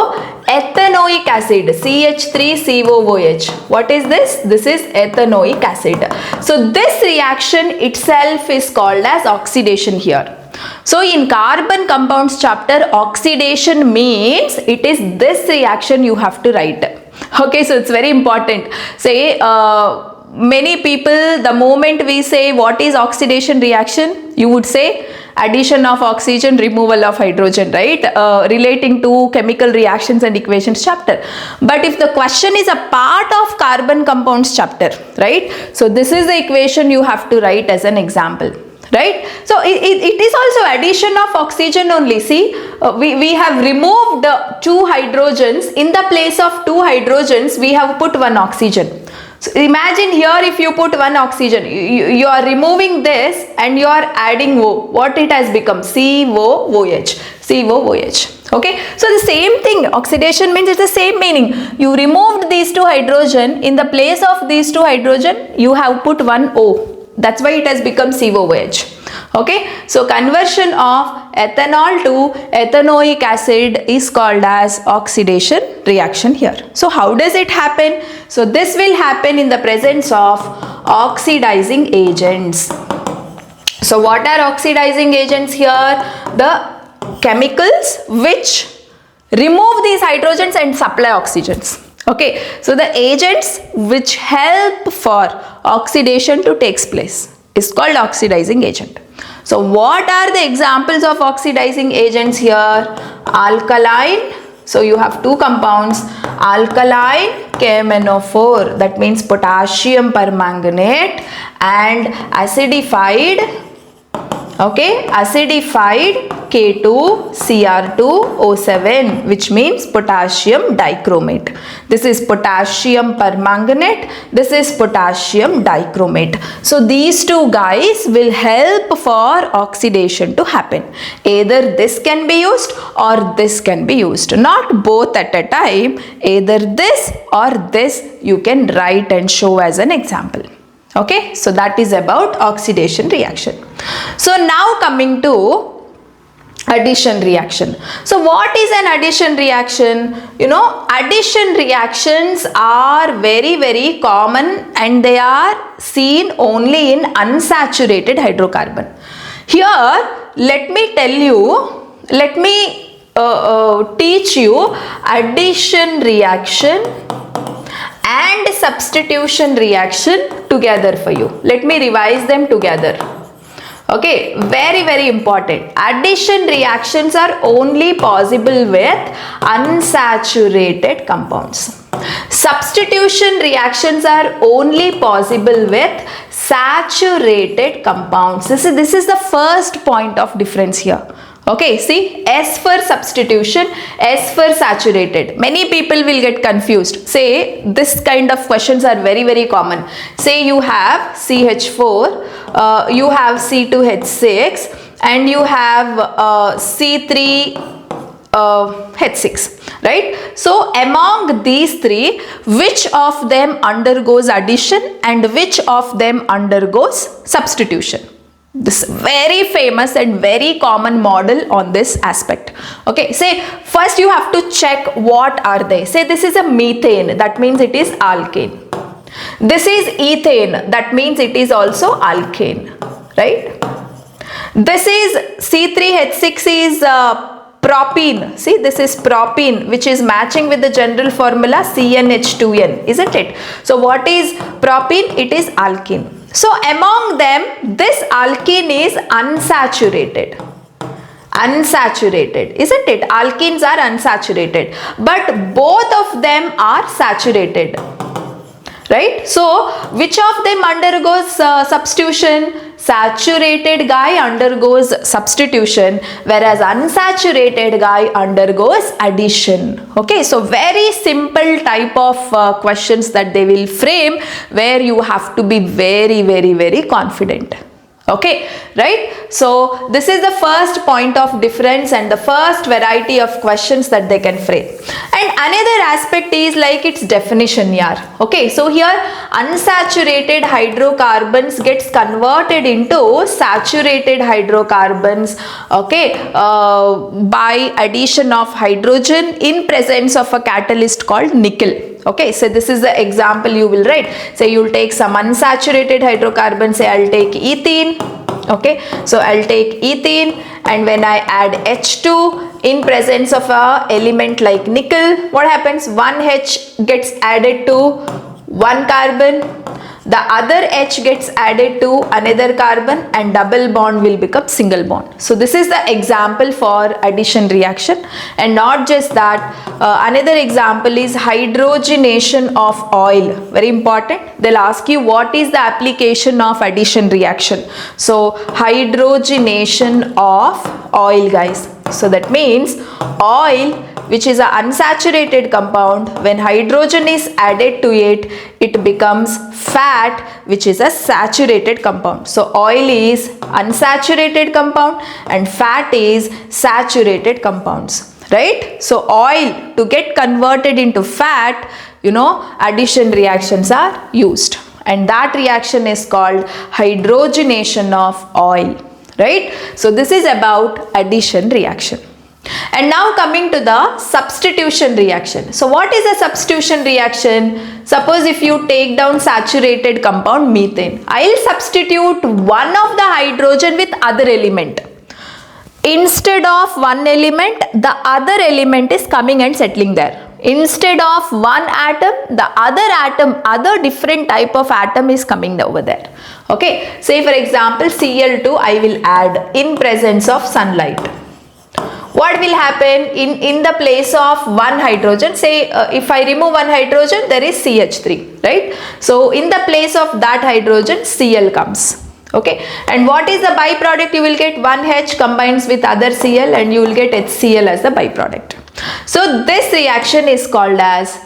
ethanoic acid, CH3COOH. What is this? This is ethanoic acid. So this reaction itself is called as oxidation here. So in carbon compounds chapter, oxidation means it is this reaction you have to write. Okay, so it's very important. Say many people, the moment we say what is oxidation reaction, you would say addition of oxygen, removal of hydrogen, right? Relating to chemical reactions and equations chapter. But if the question is a part of carbon compounds chapter, right? So this is the equation you have to write as an example, right? So it is also addition of oxygen only. See, we have removed 2 hydrogens. In the place of 2 hydrogens, we have put 1 oxygen. So imagine here, if you put 1 oxygen, you are removing this and you are adding O. What it has become? COOH. Okay, so the same thing, oxidation means it's the same meaning. You removed these 2 hydrogen, in the place of these 2 hydrogen, you have put 1 O. That's why it has become COOH. Okay, so conversion of ethanol to ethanoic acid is called as oxidation reaction here. So how does it happen? So this will happen in the presence of oxidizing agents. So what are oxidizing agents here? The chemicals which remove these hydrogens and supply oxygens. Okay, so the agents which help for oxidation to take place is called oxidizing agent. So what are the examples of oxidizing agents here? Alkaline. So you have two compounds, alkaline KMnO4, that means potassium permanganate, and acidified, okay, acidified K2Cr2O7, which means potassium dichromate. This is potassium permanganate, this is potassium dichromate. So these two guys will help for oxidation to happen. Either this can be used or this can be used, not both at a time. Either this or this you can write and show as an example. Okay, so that is about oxidation reaction. So now coming to addition reaction. So what is an addition reaction? You know, addition reactions are very common and they are seen only in unsaturated hydrocarbon. Here, let me tell you, let me teach you addition reaction and substitution reaction together for you. Let me revise them together. Okay, very important. Addition reactions are only possible with unsaturated compounds. Substitution reactions are only possible with saturated compounds. This is the first point of difference here. Okay, see, S for substitution, S for saturated. Many people will get confused. Say, this kind of questions are very common. Say you have CH4, you have C2H6 and you have C3H6, right? So among these three, which of them undergoes addition and which of them undergoes substitution? This very famous and very common model on this aspect. Okay, say first you have to check what are they. Say this is a methane, that means it is alkane. This is ethane, that means it is also alkane, right? This is C3H6 is propene. See, this is propene, which is matching with the general formula CnH2n, isn't it? So what is propene? It is alkene. So among them, this alkene is unsaturated. Unsaturated, isn't it? Alkenes are unsaturated, but both of them are saturated, right? So which of them undergoes substitution? Saturated guy undergoes substitution, whereas unsaturated guy undergoes addition. Okay, so very simple type of questions that they will frame, where you have to be very confident. Okay, right? So this is the first point of difference and the first variety of questions that they can frame. And another aspect is like its definition here. Okay, so here unsaturated hydrocarbons gets converted into saturated hydrocarbons, okay, by addition of hydrogen in presence of a catalyst called nickel. Okay, so this is the example you will write. Say you will take some unsaturated hydrocarbon, say I will take ethene. Okay, so I will take ethene, and when I add H2 in presence of a element like nickel, what happens? One H gets added to one carbon, the other H gets added to another carbon, and double bond will become single bond. So this is the example for addition reaction. And not just that, another example is hydrogenation of oil. Very important. They'll ask you what is the application of addition reaction. So hydrogenation of oil, guys. So that means oil, which is an unsaturated compound, when hydrogen is added to it, it becomes fat, which is a saturated compound. So oil is unsaturated compound and fat is saturated compounds, right? So oil, to get converted into fat, you know, addition reactions are used. and that reaction is called hydrogenation of oil, right? So this is about addition reaction. And now coming to the substitution reaction. So what is a substitution reaction? Suppose if you take down saturated compound methane, I'll substitute one of the hydrogen with other element. Instead of one element, the other element is coming and settling there. Instead of one atom, the other different type of atom is coming over there. Okay, say for example Cl2 I will add in presence of sunlight. What will happen in the place of one hydrogen? Say if I remove one hydrogen, there is CH3, right? So in the place of that hydrogen, Cl comes. Okay, and what is the byproduct? You will get one H combines with other Cl and you will get HCl as the byproduct. So this reaction is called as,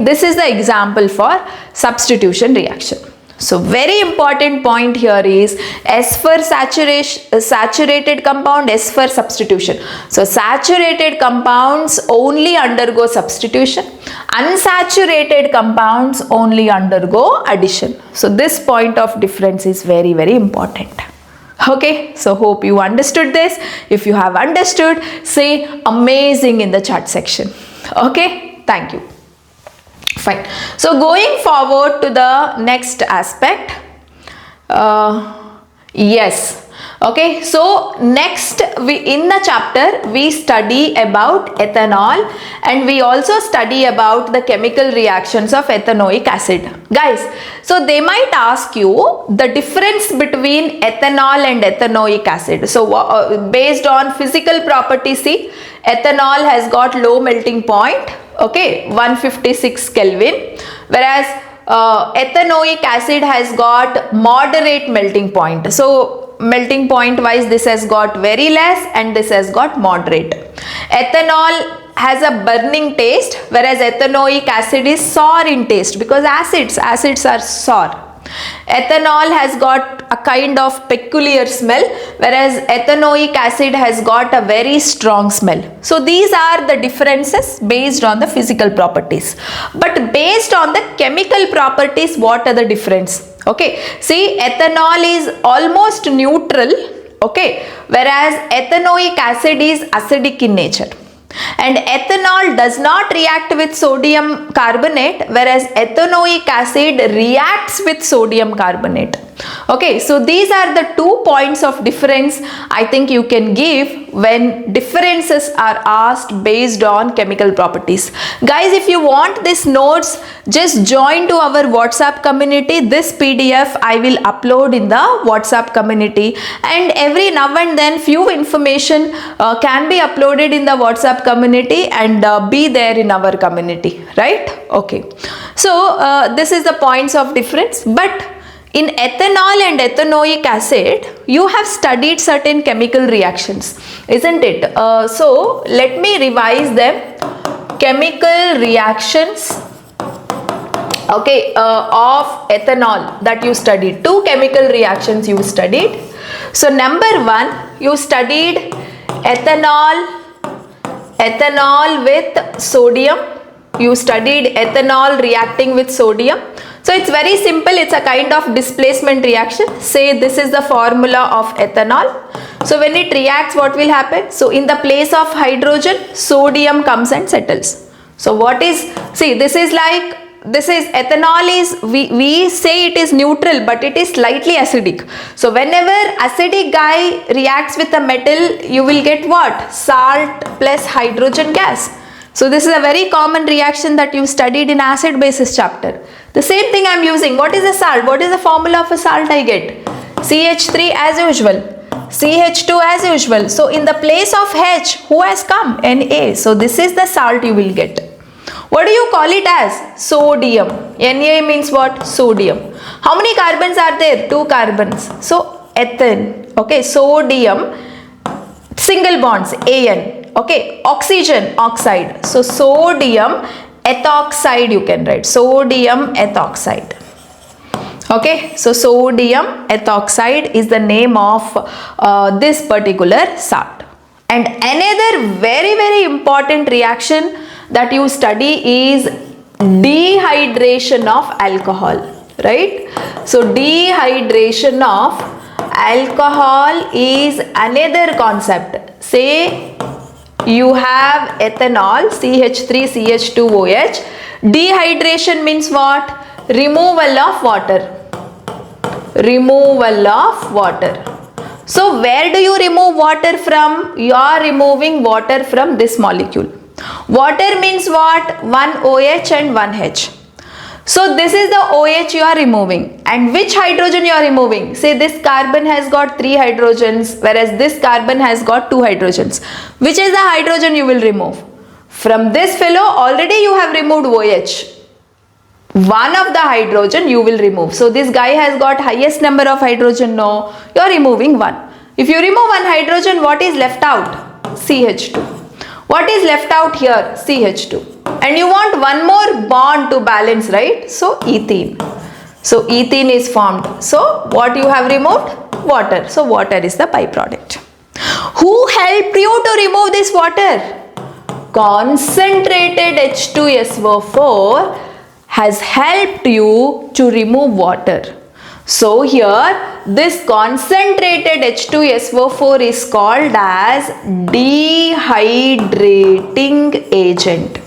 this is the example for substitution reaction. So very important point here is S for saturated compound, S for substitution. So saturated compounds only undergo substitution, unsaturated compounds only undergo addition. So this point of difference is very, very important. Okay, so hope you understood this. If you have understood, say amazing in the chat section. Okay, thank you. Fine. So going forward to the next aspect. Yes. Okay, so next in the chapter we study about ethanol and we also study about the chemical reactions of ethanoic acid. Guys, so they might ask you the difference between ethanol and ethanoic acid. So based on physical properties, see, ethanol has got low melting point, okay, 156 Kelvin, whereas ethanoic acid has got moderate melting point. So melting point wise this has got very less and this has got moderate. Ethanol has a burning taste, whereas ethanoic acid is sour in taste because acids are sour. Ethanol has got a kind of peculiar smell, whereas ethanoic acid has got a very strong smell. So these are the differences based on the physical properties. But based on the chemical properties, what are the difference? Okay, see, ethanol is almost neutral, okay, whereas ethanoic acid is acidic in nature. And ethanol does not react with sodium carbonate, whereas ethanoic acid reacts with sodium carbonate. Okay, so these are the 2 points of difference I think you can give when differences are asked based on chemical properties. Guys, if you want these notes, just join to our WhatsApp community. This PDF I will upload in the WhatsApp community, and every now and then few information can be uploaded in the WhatsApp community and be there in our community, right? Okay, so this is the points of difference. But in ethanol and ethanoic acid, you have studied certain chemical reactions, isn't it? So let me revise them. Chemical reactions, okay, of ethanol that you studied. 2 chemical reactions you studied. So number 1, you studied ethanol with sodium. You studied ethanol reacting with sodium. So it's very simple, it's a kind of displacement reaction. Say this is the formula of ethanol. So when it reacts, what will happen? So in the place of hydrogen, sodium comes and settles. So what is, see, this is ethanol is, we say it is neutral, but it is slightly acidic. So whenever acidic guy reacts with a metal, you will get what? Salt plus hydrogen gas. So this is a very common reaction that you studied in acid basis chapter. The same thing I am using. What is a salt? What is the formula of a salt I get? CH3 as usual, CH2 as usual. So in the place of H, who has come? Na. So this is the salt you will get. What do you call it as? Sodium. Na means what? Sodium. How many carbons are there? 2 carbons. So ethane. Okay, sodium, single bonds, An. Okay, oxygen, oxide. So sodium ethoxide you can write. Sodium ethoxide. Okay, so sodium ethoxide is the name of this particular salt. And another very, very important reaction that you study is dehydration of alcohol. right? So dehydration of alcohol is another concept. Say you have ethanol, CH3CH2OH. Dehydration means what? Removal of water. Removal of water. So where do you remove water from? You are removing water from this molecule. Water means what? One OH and one H. So this is the OH you are removing. And which hydrogen you are removing? Say this carbon has got 3 hydrogens, whereas this carbon has got 2 hydrogens. Which is the hydrogen you will remove? From this fellow already you have removed OH. One of the hydrogen you will remove. So this guy has got highest number of hydrogen. No, you are removing one. If you remove one hydrogen, what is left out? CH2. What is left out here? CH2. And you want one more bond to balance, right? So ethene. So ethene is formed. So what you have removed? Water. So water is the byproduct. Who helped you to remove this water? Concentrated H2SO4 has helped you to remove water. So here this concentrated H2SO4 is called as dehydrating agent.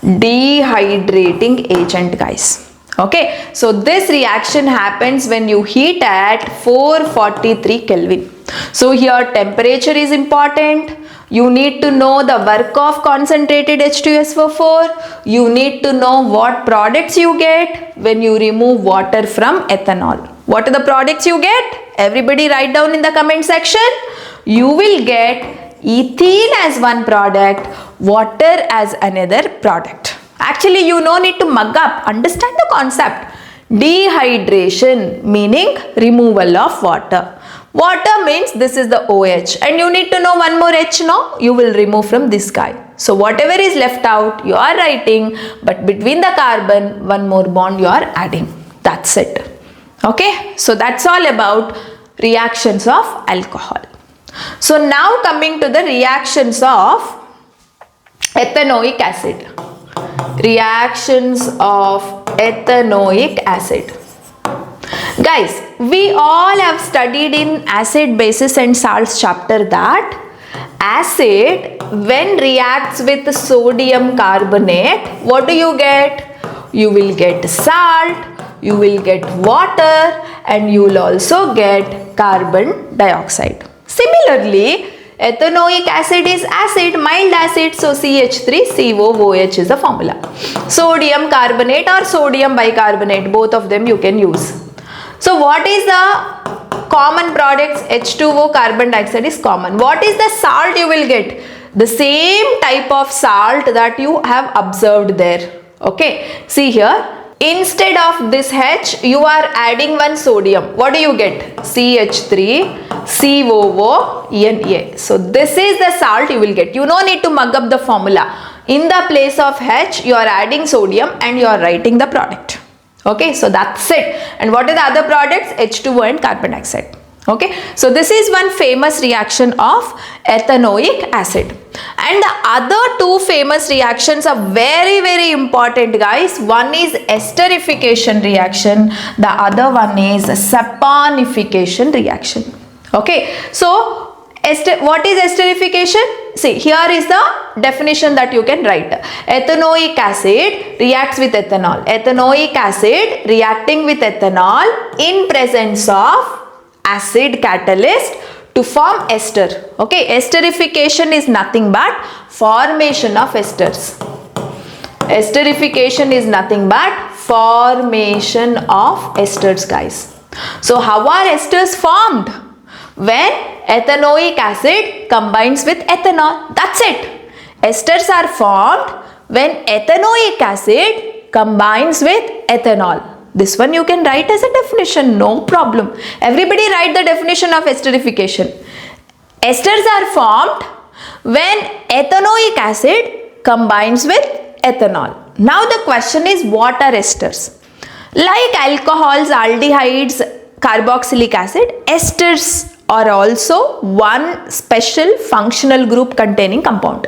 Dehydrating agent, guys. Okay, so this reaction happens when you heat at 443 Kelvin. So here temperature is important. You need to know the work of concentrated H2SO4. You need to know what products you get when you remove water from ethanol. What are the products you get? Everybody write down in the comment section. You will get ethene as one product, water as another product. Actually, you no need to mug up. Understand the concept. Dehydration meaning removal of water. Water means this is the OH and you need to know one more H now. You will remove from this guy. So whatever is left out you are writing, but between the carbon one more bond you are adding. That's it. Okay. So that's all about reactions of alcohol. So now coming to the reactions of ethanoic acid. Reactions of ethanoic acid. Guys, we all have studied in acid, bases and salts chapter that acid when reacts with sodium carbonate, what do you get? You will get salt, you will get water and you will also get carbon dioxide. Similarly, ethanoic acid is acid, mild acid, so CH3COOH is the formula. Sodium carbonate or sodium bicarbonate, both of them you can use. So what is the common products? H2O, carbon dioxide is common. What is the salt you will get? The same type of salt that you have observed there. Okay, see here. Instead of this H, you are adding one sodium. What do you get? CH3COO. So this is the salt you will get. You no need to mug up the formula. In the place of H, you are adding sodium and you are writing the product. Okay, so that's it. And what are the other products? H2O and carbon dioxide. Okay, so this is one famous reaction of ethanoic acid. And the other two famous reactions are very important, guys. One is esterification reaction. The other one is saponification reaction. Okay, so what is esterification? See, here is the definition that you can write. Ethanoic acid reacts with ethanol. Ethanoic acid reacting with ethanol in presence of acid catalyst to form ester. Okay, esterification is nothing but formation of esters. Esterification is nothing but formation of esters, guys. So how are esters formed? When ethanoic acid combines with ethanol. That's it. Esters are formed when ethanoic acid combines with ethanol. This one you can write as a definition, no problem. Everybody write the definition of esterification. Esters are formed when ethanoic acid combines with ethanol. Now the question is, what are esters? Like alcohols, aldehydes, carboxylic acid, esters are also one special functional group containing compound.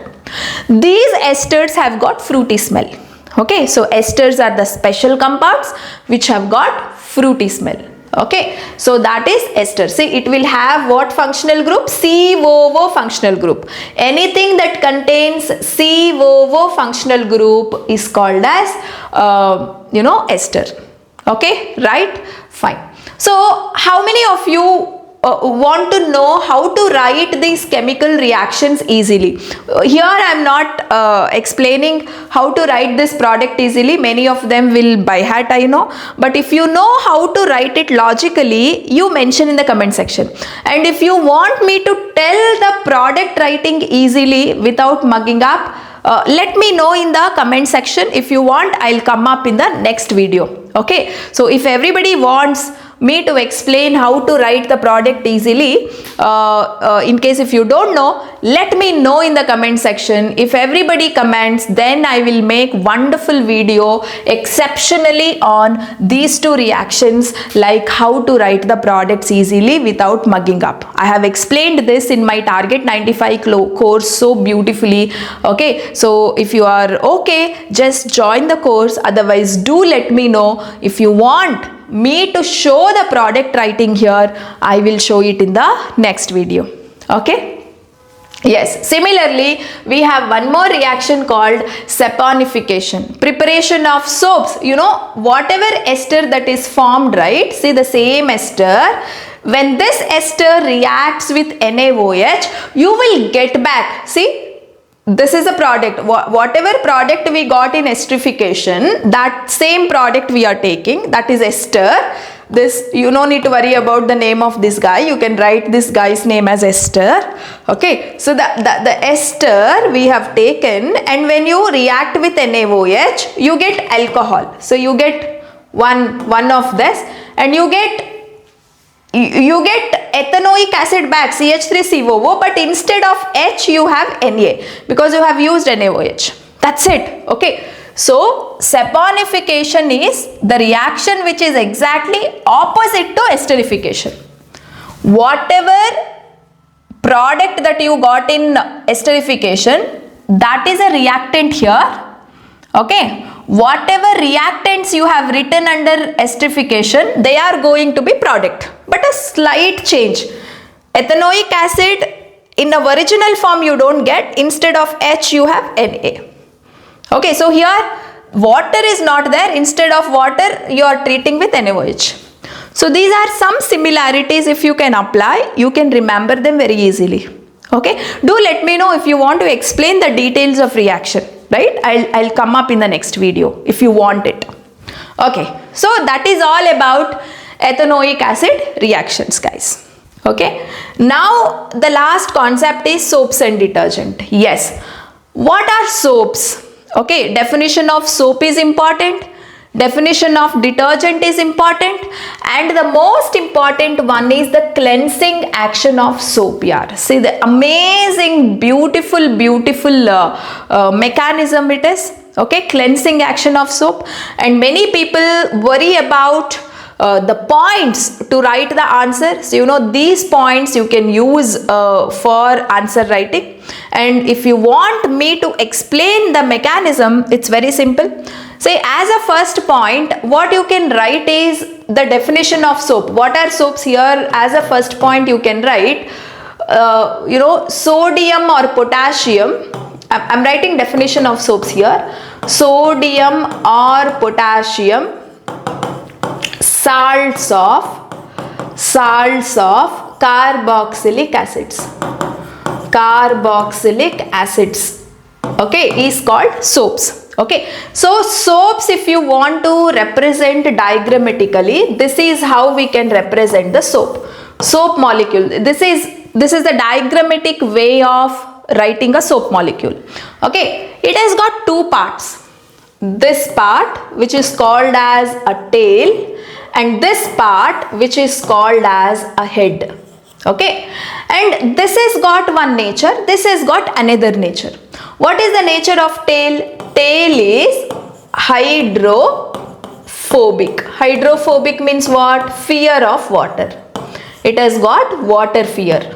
These esters have got fruity smell. Okay, so esters are the special compounds which have got fruity smell. Okay, so that is ester. See, it will have what functional group? COO functional group. Anything that contains COO functional group is called as ester. Okay, right? Fine. So how many of you want to know how to write these chemical reactions easily? Here I am not explaining how to write this product easily. Many of them will by heart, I know. But if you know how to write it logically, you mention in the comment section. And if you want me to tell the product writing easily without mugging up, let me know in the comment section. If you want, I'll come up in the next video. Okay, so if everybody wants me to explain how to write the product easily, in case if you don't know, let me know in the comment section. If everybody comments, then I will make wonderful video exceptionally on these two reactions, like how to write the products easily without mugging up. I have explained this in my Target 95 course so beautifully. Okay, so if you are okay, just join the course. Otherwise, do let me know. If you want me to show the product writing here, I will show it in the next video. Okay, yes, similarly we have one more reaction called saponification, preparation of soaps. You know, whatever ester that is formed, right? See, the same ester, when this ester reacts with NaOH, you will get back, see, this is a product. Whatever product we got in esterification, that same product we are taking, that is ester. This, you don't need to worry about the name of this guy. You can write this guy's name as ester. Okay, so the ester we have taken, and when you react with NaOH, you get alcohol. So you get one of this, and you get ethanoic acid back, CH3COO, but instead of H you have Na because you have used NaOH. That's it. Okay. So saponification is the reaction which is exactly opposite to esterification. Whatever product that you got in esterification, that is a reactant here. Okay. Whatever reactants you have written under esterification, they are going to be product, but a slight change. Ethanoic acid in the original form you don't get, instead of H you have Na. Okay, so here water is not there, instead of water you are treating with NaOH. So these are some similarities. If you can apply, you can remember them very easily. Okay, do let me know if you want to explain the details of reaction. Right, I'll come up in the next video if you want it. Okay, so that is all about ethanoic acid reactions, guys. Okay, now the last concept is soaps and detergent. Yes, what are soaps? Okay, definition of soap is important, definition of detergent is important, and the most important one is the cleansing action of soap. Yeah, see the amazing beautiful mechanism it is. Okay, cleansing action of soap, and many people worry about the points to write the answer. So you know, these points you can use for answer writing. And if you want me to explain the mechanism, it's very simple. Say, as a first point, what you can write is the definition of soap. What are soaps here? As a first point you can write, sodium or potassium. I'm writing definition of soaps here. Sodium or potassium, salts of carboxylic acids, okay, is called soaps. Okay, so soaps, if you want to represent diagrammatically, this is how we can represent the soap molecule. This is the diagrammatic way of writing a soap molecule. Okay, it has got two parts. This part, which is called as a tail, and this part, which is called as a head. Okay, and this has got one nature, this has got another nature. What is the nature of tail? Tail is hydrophobic. Hydrophobic means what? Fear of water. It has got water fear.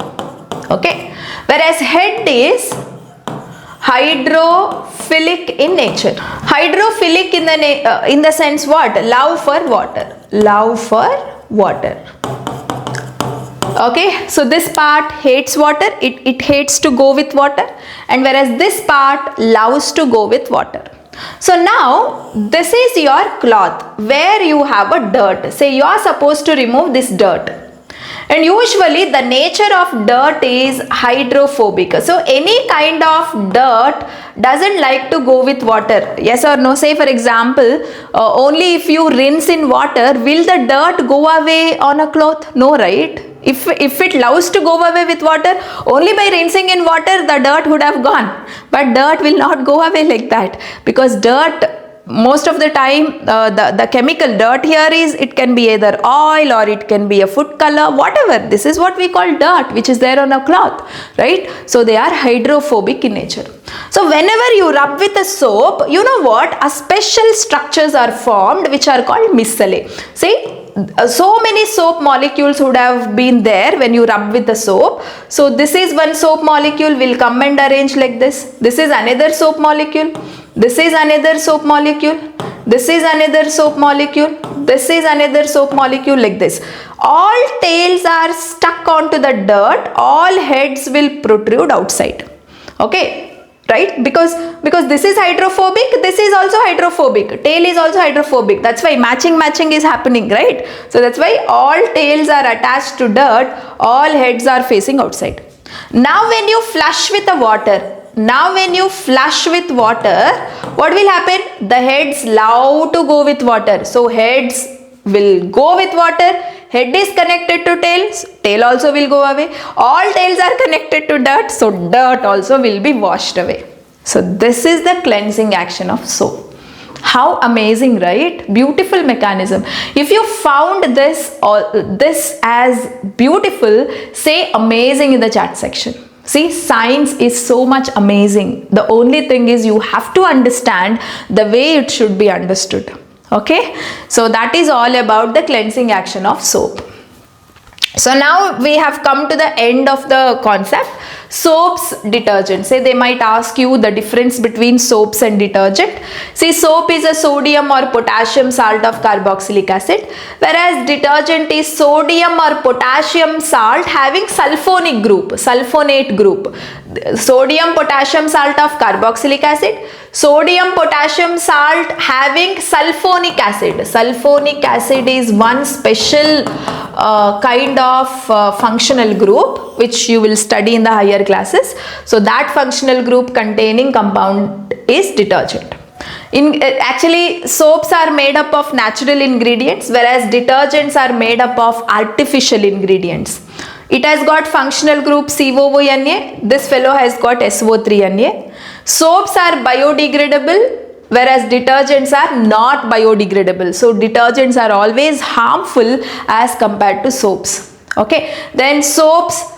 Okay, whereas head is hydrophilic in nature. Hydrophilic in the sense what? Love for water. Love for water. Okay, so this part hates water, it hates to go with water, and whereas this part loves to go with water. So now this is your cloth where you have a dirt. Say you are supposed to remove this dirt. And usually the nature of dirt is hydrophobic. So any kind of dirt doesn't like to go with water. Yes or no? Say for example, only if you rinse in water, will the dirt go away on a cloth? No, right? If it loves to go away with water, only by rinsing in water the dirt would have gone. But dirt will not go away like that, because dirt, most of the time the chemical dirt here is, it can be either oil or it can be a food color, whatever. This is what we call dirt, which is there on a cloth, right? So they are hydrophobic in nature. So whenever you rub with a soap, you know what? A special structures are formed which are called micelle. See, so many soap molecules would have been there when you rub with the soap. So this is one soap molecule, will come and arrange like this. This is another soap molecule. This is another soap molecule. This is another soap molecule. This is another soap molecule, like this. All tails are stuck onto the dirt. All heads will protrude outside. Okay. Right? Because this is hydrophobic, this is also hydrophobic. Tail is also hydrophobic. That's why matching is happening, right? So that's why all tails are attached to dirt, all heads are facing outside. Now when you flush with the water, what will happen? The heads love to go with water. So heads will go with water. Head is connected to tails, tail also will go away. All tails are connected to dirt, so dirt also will be washed away. So this is the cleansing action of soap. How amazing, right? Beautiful mechanism. If you found this as beautiful, say amazing in the chat section. See, science is so much amazing. The only thing is you have to understand the way it should be understood. Okay, so that is all about the cleansing action of soap. So now we have come to the end of the concept. Soaps, detergents. Say they might ask you the difference between soaps and detergent. See, soap is a sodium or potassium salt of carboxylic acid, whereas detergent is sodium or potassium salt having sulfonic group, sulfonate group. Sodium potassium salt of carboxylic acid, sodium potassium salt having sulfonic acid. Sulfonic acid is one special kind of functional group which you will study in the higher classes. So that functional group containing compound is detergent. Actually, soaps are made up of natural ingredients, whereas detergents are made up of artificial ingredients. It has got functional group COO-Na. This fellow has got SO3-Na. Soaps are biodegradable, whereas detergents are not biodegradable. So detergents are always harmful as compared to soaps. Okay. Then soaps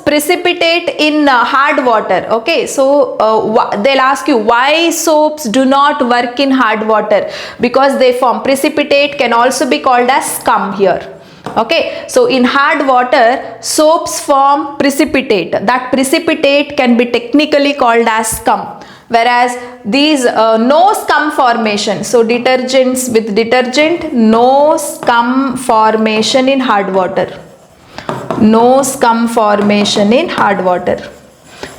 precipitate in hard water. Okay, so they'll ask you why soaps do not work in hard water, because they form precipitate, can also be called as scum here. Okay, so in hard water soaps form precipitate. That precipitate can be technically called as scum, whereas these no scum formation. So detergents with detergent, no scum formation in hard water. No scum formation in hard water.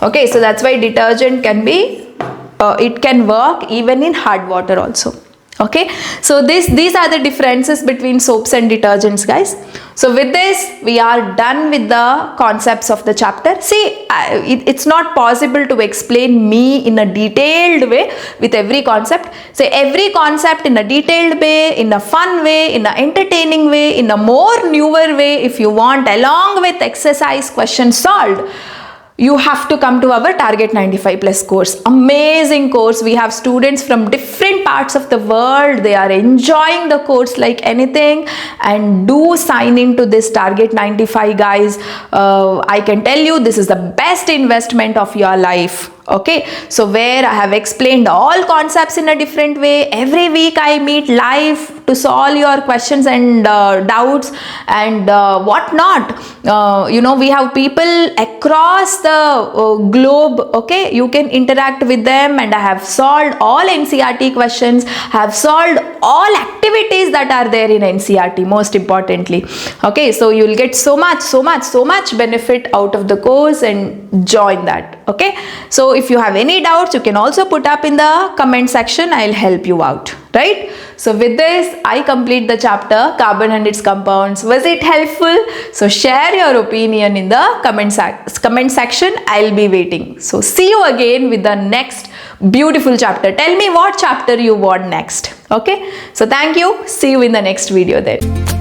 Okay, so that's why detergent can be, it can work even in hard water also. Okay, so these are the differences between soaps and detergents, guys. So with this we are done with the concepts of the chapter. See, it's not possible to explain me in a detailed way with every concept. Say every concept in a detailed way, in a fun way, in an entertaining way, in a more newer way, if you want, along with exercise questions solved. You have to come to our Target 95 Plus course. Amazing course. We have students from different parts of the world. They are enjoying the course like anything, and do sign into this Target 95, guys. I can tell you this is the best investment of your life. Okay, so where I have explained all concepts in a different way. Every week I meet live to solve your questions and doubts and what not. We have people across the globe. Okay, you can interact with them, and I have solved all NCERT questions, have solved all activities that are there in NCERT, most importantly. Okay, so you will get so much benefit out of the course, and join that. Okay, so if you have any doubts, you can also put up in the comment section. I'll help you out, right? So with this, I complete the chapter carbon and its compounds. Was it helpful? So share your opinion in the comment section. I'll be waiting. So see you again with the next beautiful chapter. Tell me what chapter you want next. Okay, so thank you. See you in the next video then.